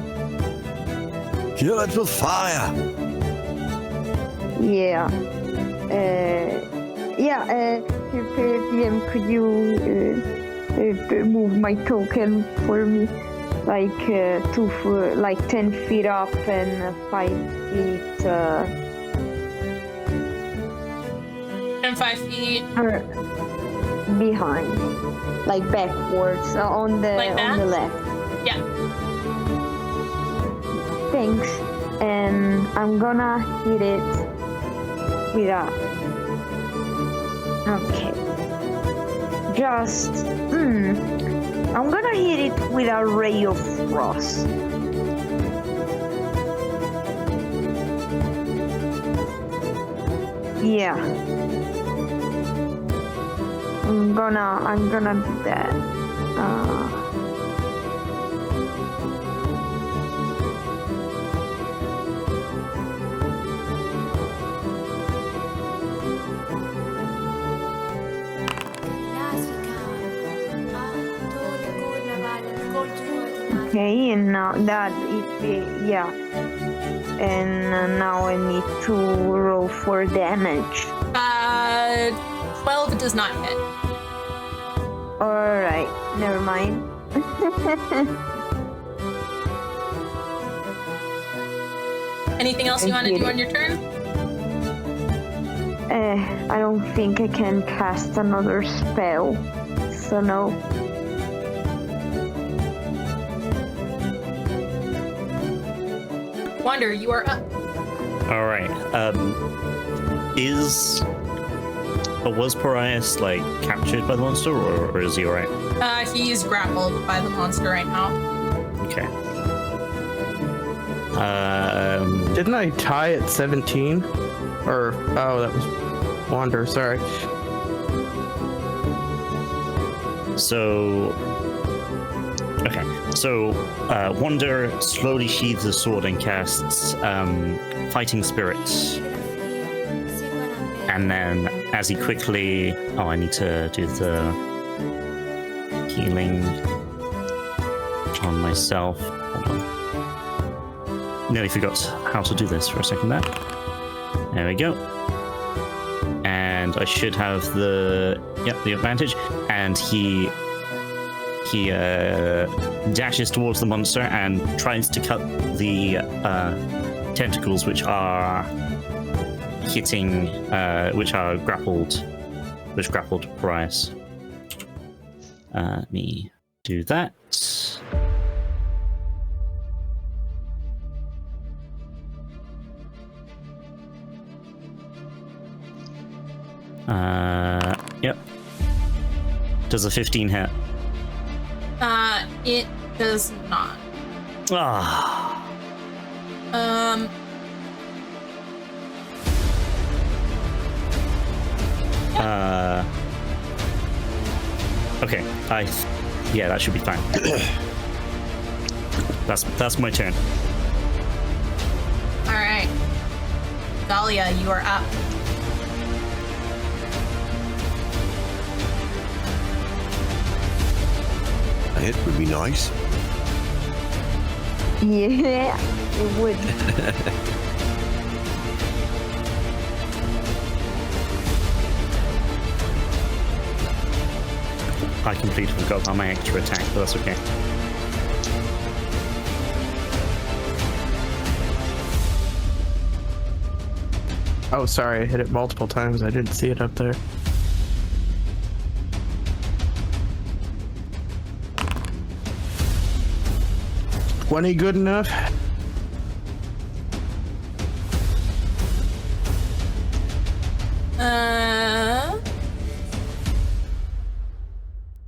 Kill it with fire. Yeah. PM, could you move my token for me? Like 10 feet up and 5 feet. And 5 feet. Behind, like backwards on the Like that? on the left. Yeah. Thanks. And I'm gonna hit it with a. Okay. Just. I'm gonna hit it with a ray of frost. Yeah. I'm gonna do that. Okay, and now that yeah. And now I need to roll for damage. 12 does not hit. Alright, never mind. Anything else you want to do on your turn? I don't think I can cast another spell, so no. Wander, you are up. All right. Was Parias like captured by the monster, or is he all right? He's grappled by the monster right now. Okay. Didn't I tie at 17? Or oh, that was Wander. Sorry. So. Okay. So Wander slowly sheathes the sword and casts Fighting Spirit. And then, as he quickly... Oh, I need to do the healing on myself. Hold on. Nearly forgot how to do this for a second there. There we go. And I should have the advantage. And he dashes towards the monster and tries to cut the tentacles, which are hitting, which grappled Parias. Let me do that. Yep. Does a 15 hit? It does not. Ah. Okay. Yeah, that should be fine. That's my turn. All right. Dahlia, you are up. A hit would be nice. Yeah, it would. I completely forgot about my extra attack, but that's okay. Oh, sorry, I hit it multiple times. I didn't see it up there. $20 good enough?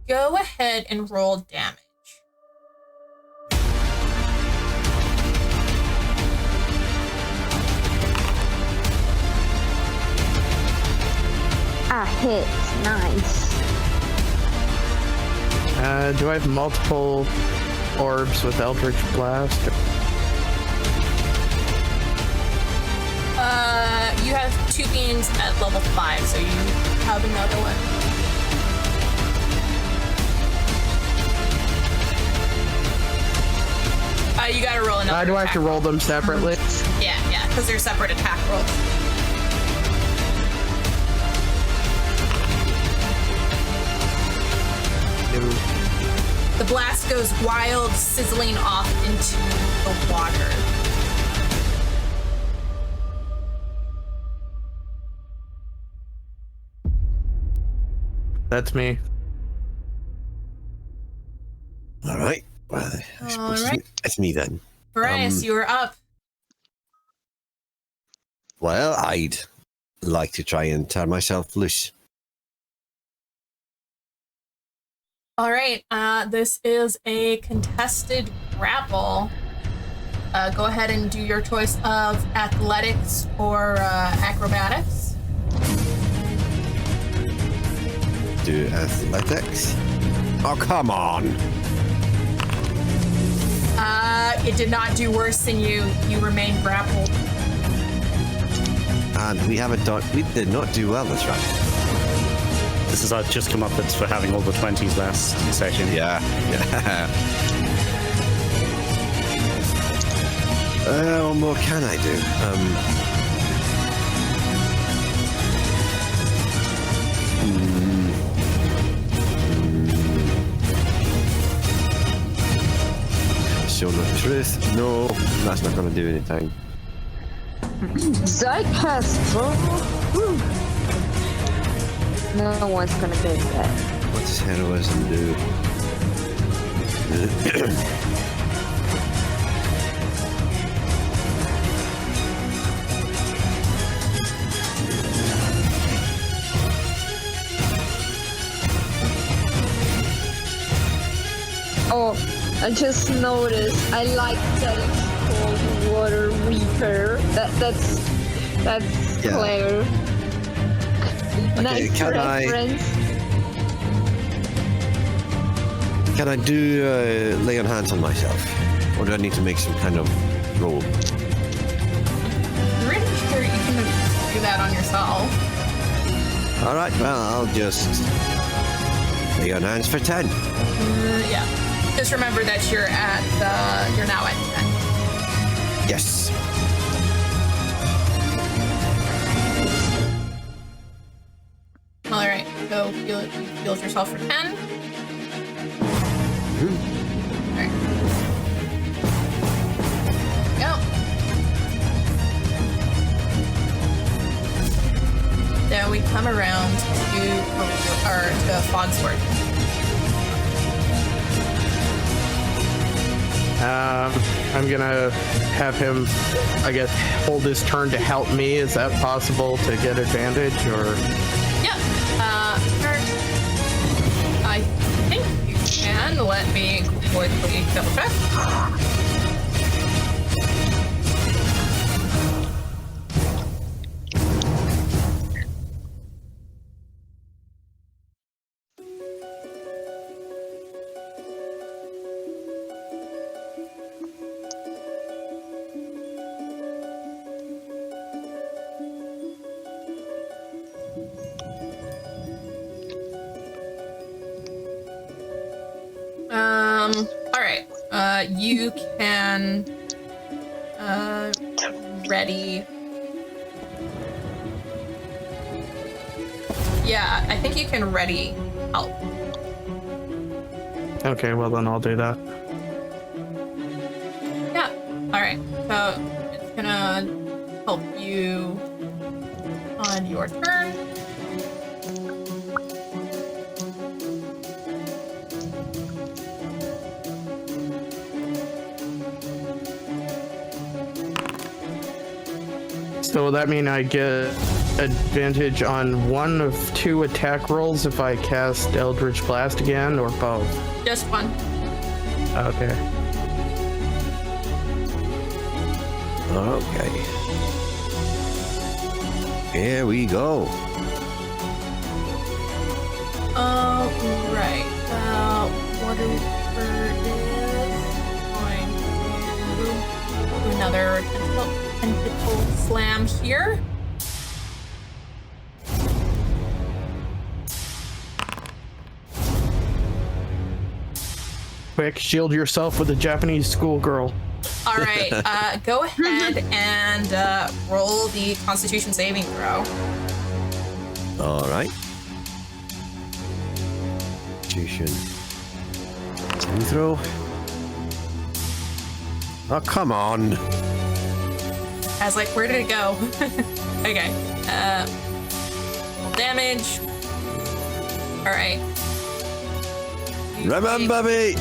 Go ahead and roll damage. A hit. Nice. Do I have multiple orbs with Eldritch Blast? You have 2 beams at level 5, so you have another one. You gotta roll another. Do I have to roll them separately? Yeah, because they're separate attack rolls. The blast goes wild, sizzling off into the water. That's me. All right. Well, I suppose right. it's me then. Bryce, you are up. Well, I'd like to try and tear myself loose. All right, this is a contested grapple. Go ahead and do your choice of athletics or acrobatics. Do athletics. Oh, come on. It did not do worse than you. You remain grappled. And we did not do well this round. This is our just come up for having all the 20s last session. Yeah. What more can I do? Show no truth. No, that's not going to do anything. Zeitgeist, bro. Woo. No one's gonna get that. What does heroism do? Oh, I just noticed. I like that it's called Water Reaper. That's Yeah. clever. Nice can reference. Can I do lay on hands on myself? Or do I need to make some kind of roll? Pretty sure you can do that on yourself. Alright, well, I'll just lay on hands for 10. Yeah. Just remember that you're now at 10. Yes. All right. So you healed yourself for 10. Mhm. All right. Go. Then we come around to Fogsworth. I'm gonna have him, I guess, hold his turn to help me. Is that possible to get advantage, or? Yeah. I think you can. Let me quickly double check. All right. You can ready. Yeah, I think you can ready help. Okay, well then I'll do that. Yeah. All right. So it's gonna help you And your turn. So will that mean I get advantage on one of 2 attack rolls if I cast Eldritch Blast again, or both? Just one. Okay. Okay. Here we go. Right. Water Weaver is going to do another tentacle slam here. Quick, shield yourself with a Japanese schoolgirl. All right. Go ahead and roll the Constitution saving throw. All right. Constitution. Saving throw. Oh, come on. I was like, where did it go? Okay. Roll damage. All right. Remember me.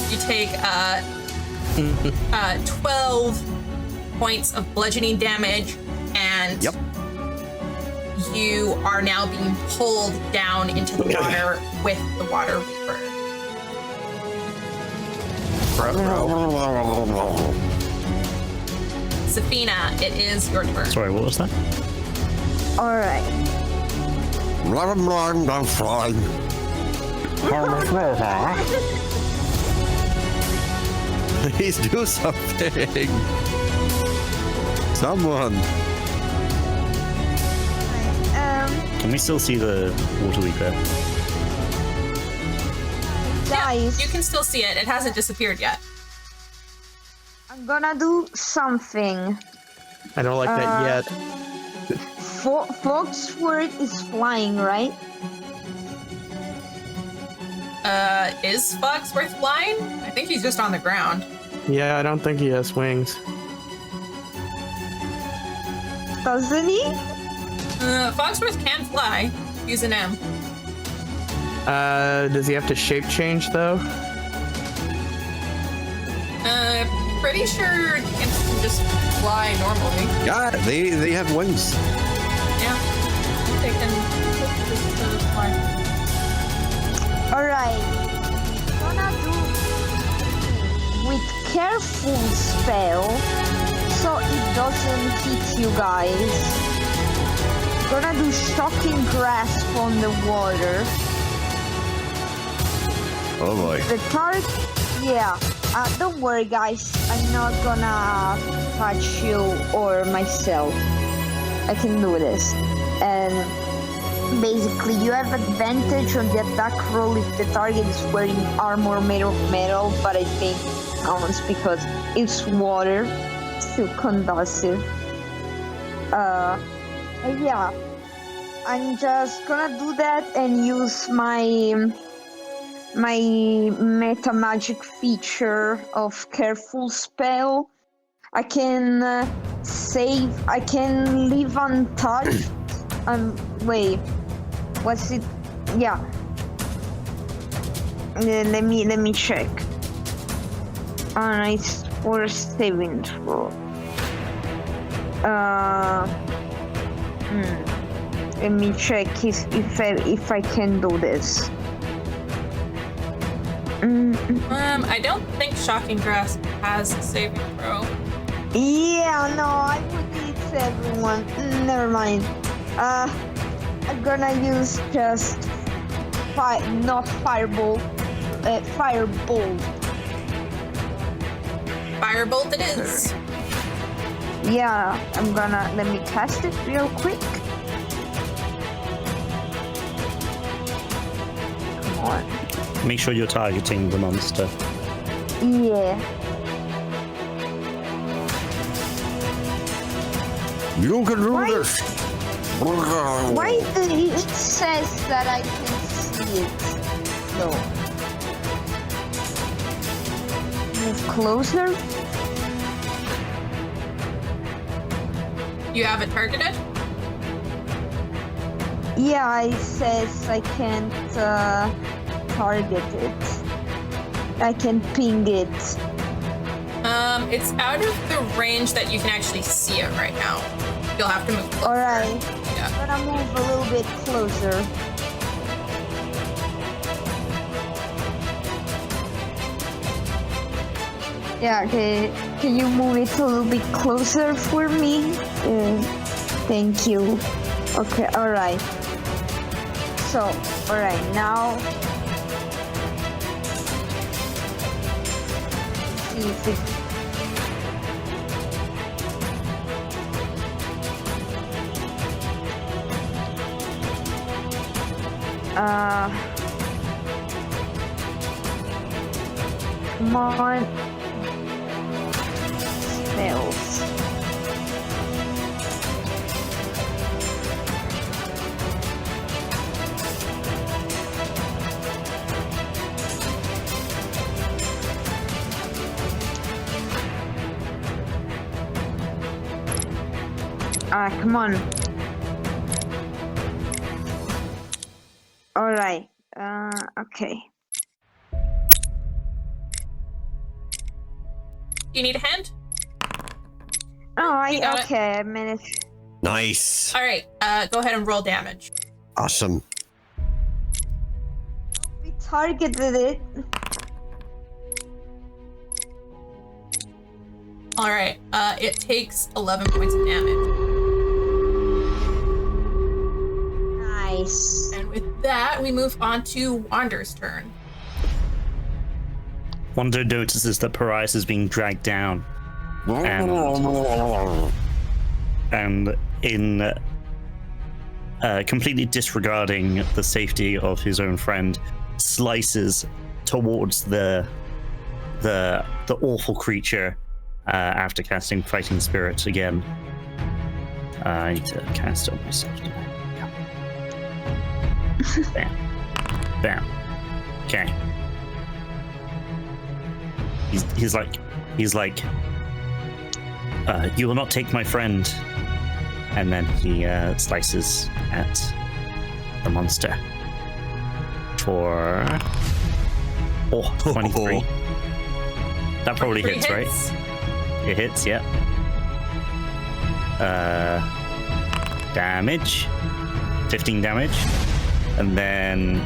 You take 12 points of bludgeoning damage, and Yep. you are now being pulled down into the water with the Water Weaver. Safina, it is your turn. Sorry, what was that? All right. I'm flying. Please do something. Someone. Can we still see the water weaver? Guys, You can still see it. It hasn't disappeared yet. I'm gonna do something. I don't like that yet. Foxworth is flying, right? Is Foxworth flying? I think he's just on the ground. Yeah, I don't think he has wings. Doesn't he? Foxworth can fly. Use an M. Does he have to shape change though? Pretty sure he can just fly normally. Yeah, they have wings. Yeah. They can just fly. Alright. Gonna do with careful spell so it doesn't hit you guys. Gonna do shocking grasp on the water. Oh boy. The target, yeah. Don't worry, guys. I'm not gonna touch you or myself. I can do this. And basically, you have advantage on the attack roll if the target is wearing armor made of metal, but I think counts because it's water, still conducive. Yeah. I'm just gonna do that and use my meta magic feature of careful spell. I can I can leave untouched. Wait, what's it? Yeah. Let me check. It's for saving throw. Let me check if I can do this. I don't think Shocking Grasp has a saving throw. Yeah, no, I would need everyone. Never mind. I'm gonna use just not firebolt. Firebolt. Firebolt it is. Yeah, let me test it real quick. Come on. Make sure you're targeting the monster. Yeah. You can do Why- this. Why it says that I can see it? No. Move closer. You have it targeted? Yeah, it says I can't target it. I can ping it. It's out of the range that you can actually see it right now. You'll have to move closer. Alright. Yeah. I'm gonna move a little bit closer. Yeah, okay. Can you move it a little bit closer for me? Thank you. Okay, alright. So, alright, now... see if it... Come on. Spells. Come on. Alright. Okay. Do you need a hand? Oh, You got it. okay, a minute. Nice. All right. Go ahead and roll damage. Awesome. We targeted it. All right. It takes 11 points of damage. Nice. And with that, we move on to Wander's turn. Wanda notices that Parias is being dragged down, and in completely disregarding the safety of his own friend, slices towards the awful creature after casting Fighting Spirit again. I need to cast it on myself. Bam. Bam. Okay. He's like, you will not take my friend. And then he slices at the monster for 23. That probably hits, right? It hits, yeah. Damage. 15 damage. And then...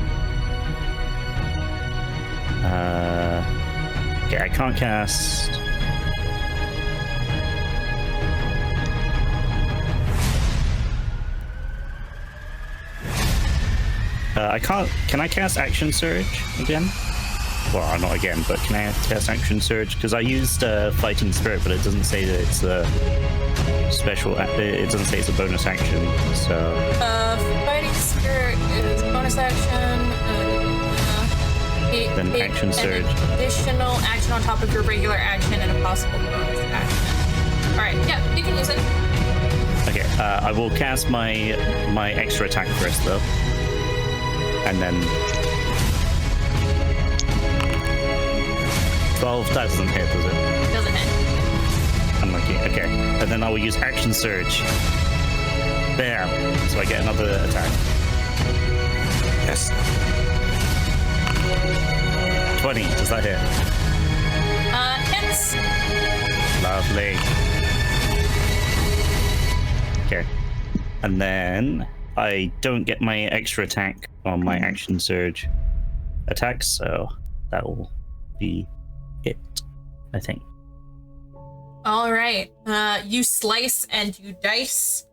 okay, I can't cast... I can't... Can I cast Action Surge again? Well, not again, but can I cast Action Surge? Because I used Fighting Spirit, but it doesn't say that it's a special... It doesn't say it's a bonus action, so... Fighting Spirit is bonus action. Then Action Surge. An additional action on top of your regular action and a possible bonus action. Alright, yeah, you can use it. Okay, I will cast my extra attack first, though. And then... 12, that doesn't hit, does it? Doesn't hit. Unlucky, okay. And then I will use Action Surge. Bam! So I get another attack. Yes. 20, does that hit? Hits. Lovely. Okay. And then I don't get my extra attack on my Action Surge attacks, so that will be it, I think. All right. You slice and you dice.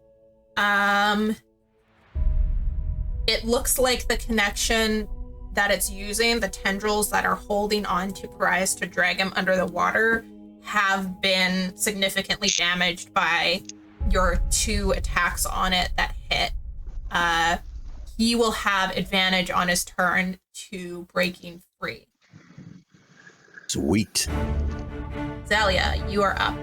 It looks like the connection that it's using, the tendrils that are holding on to Parias to drag him under the water, have been significantly damaged by your 2 attacks on it that hit. He will have advantage on his turn to breaking free. Sweet. Zelia, you are up.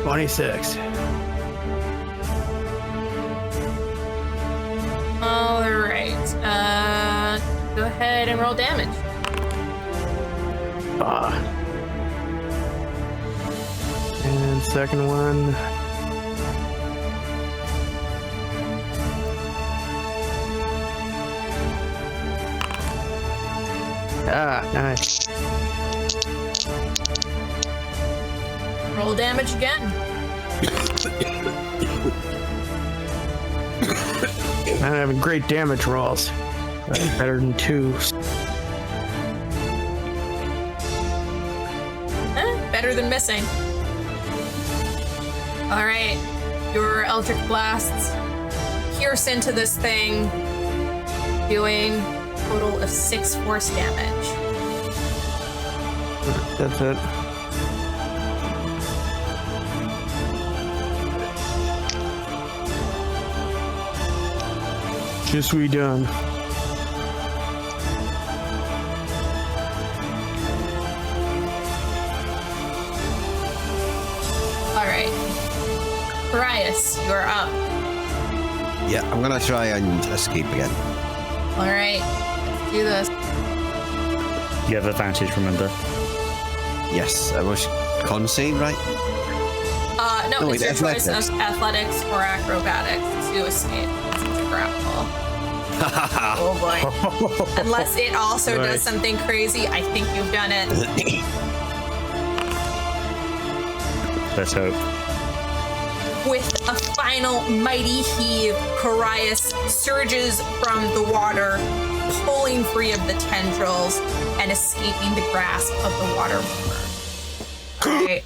$26. All right. Go ahead and roll damage. And second one. Nice. Roll damage again. I'm having great damage rolls. That's better than 2. Better than missing. All right, your electric blasts pierce into this thing, doing a total of 6 force damage. That's it. Just we done. All right, Arias, you're up. Yeah, I'm gonna try and escape again. All right, let's do this. You have advantage, remember? Yes, I was con save, right? No, Oh, it's wait, your choice athletics. of athletics or acrobatics to escape. It's a grapple. Oh boy. Unless it also does Nice. something crazy, I think you've done it. Let's hope. With a final mighty heave, Carius surges from the water, pulling free of the tendrils and escaping the grasp of the water mover. All right.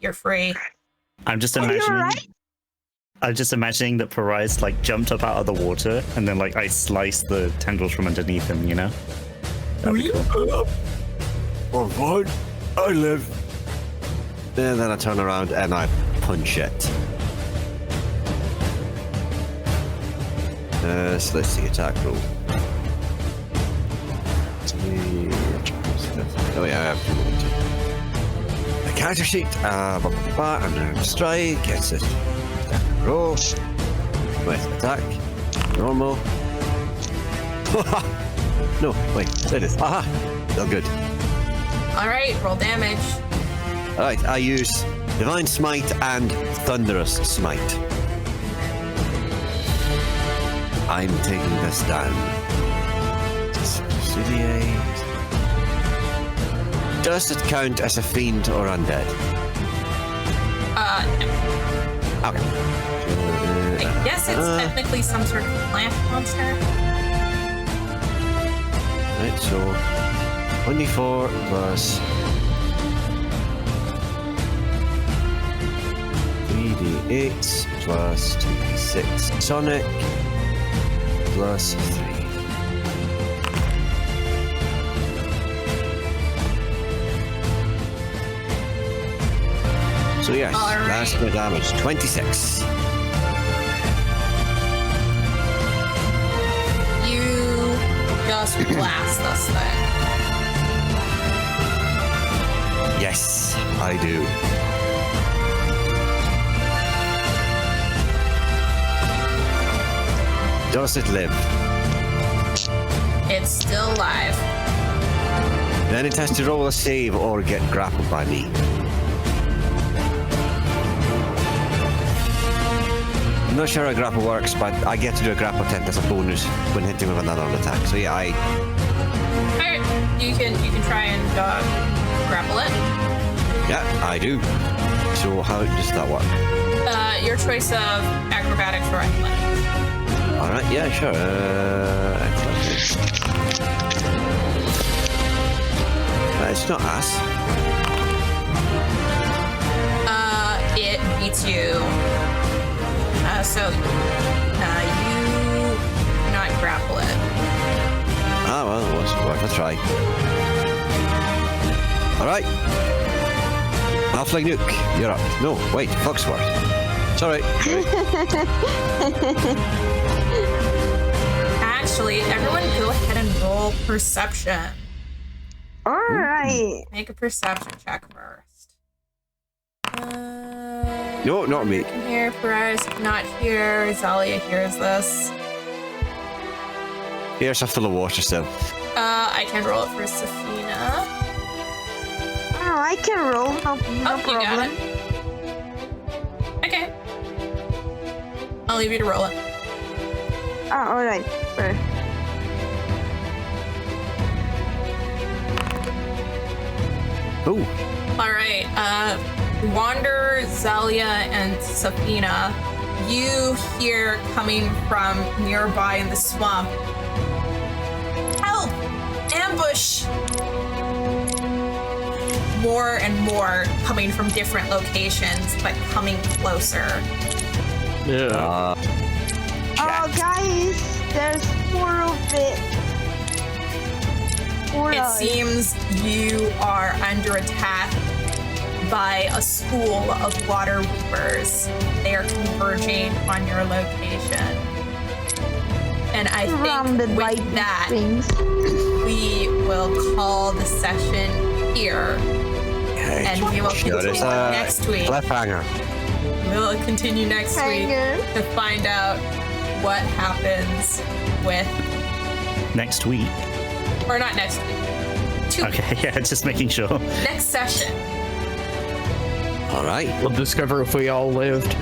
You're free. I'm just you imagining. alright? I'm just imagining that Parais like jumped up out of the water and then like I sliced the tendrils from underneath him. You know. That'd be cool. Oh, fine. I live. And then I turn around and I punch it. So let's see, attack roll. Oh yeah, I have to roll. A character sheet, and strike, gets it. Roll. With attack. Normal. No, wait, there it is. Aha! Still good. All right, roll damage. Alright, I use Divine Smite and Thunderous Smite. I'm taking this down. Does it count as a fiend or undead? No. Okay. I guess it's technically some sort of plant monster. Right, so 24 plus 3d8 plus 2d6 Sonic plus 3. So yes, All right. that's my damage. 26. You just blast this thing. Yes, I do. Does it live? It's still alive. Then it has to roll a save or get grappled by me. I'm not sure how grapple works, but I get to do a grapple attempt as a bonus when hitting with another attack. So yeah, Alright, you can try and grapple it. I do. So how does that work? Your choice of acrobatics or athletics. All right, yeah, sure. Athletics. It's not ass. It beats you. So you cannot grapple it. Ah, well, it was worth a try. All right. Halfling Nuke, you're up. No, wait, Foxworth. Sorry. Actually, everyone go ahead and roll perception. Alright. Make a perception check first. No, not me. Here, Perez, not here. Zalia hears this. Here's a full of water, so. I can roll it for Safina. Oh, I can roll. No You got problem. it. Okay. I'll leave you to roll it. Oh, all right. Sure. Ooh. All right. Wander, Zalia, and Safina, you hear coming from nearby in the swamp. Help! Ambush! More and more coming from different locations, but coming closer. Yeah. Oh, guys, there's more of it. It seems you are under attack by a school of water weavers. They are converging on your location. And I Surrounded think by with these that, things. we will call the session here. Okay. And we will Sure, continue it's next week. cliffhanger. We'll continue next week Hanger. to find out what happens with, Next week. or not next week. Okay, yeah, just making sure. Next session. All right. We'll discover if we all lived.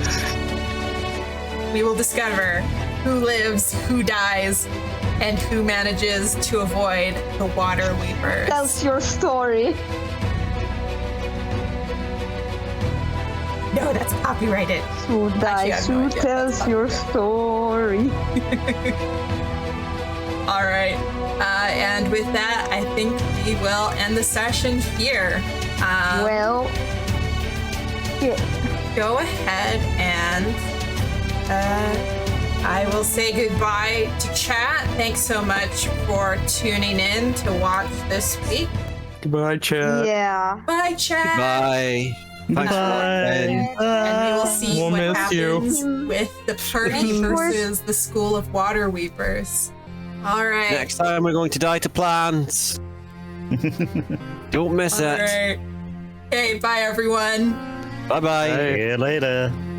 We will discover who lives, who dies, and who manages to avoid the water weavers. Tells your story. No, that's copyrighted. Who I dies? have no Who idea. tells your story? All right. And with that, I think we will end the session here. Well, yeah. Go ahead and I will say goodbye to chat. Thanks so much for tuning in to watch this week. Goodbye, chat. Yeah. Bye, chat. Bye. Thanks for watching. And we will see We'll what miss you. happens with the party versus the School of Water Weavers. All right. Next time we're going to die to plants. Don't miss All it. right. Okay, bye everyone. Bye bye. See you later.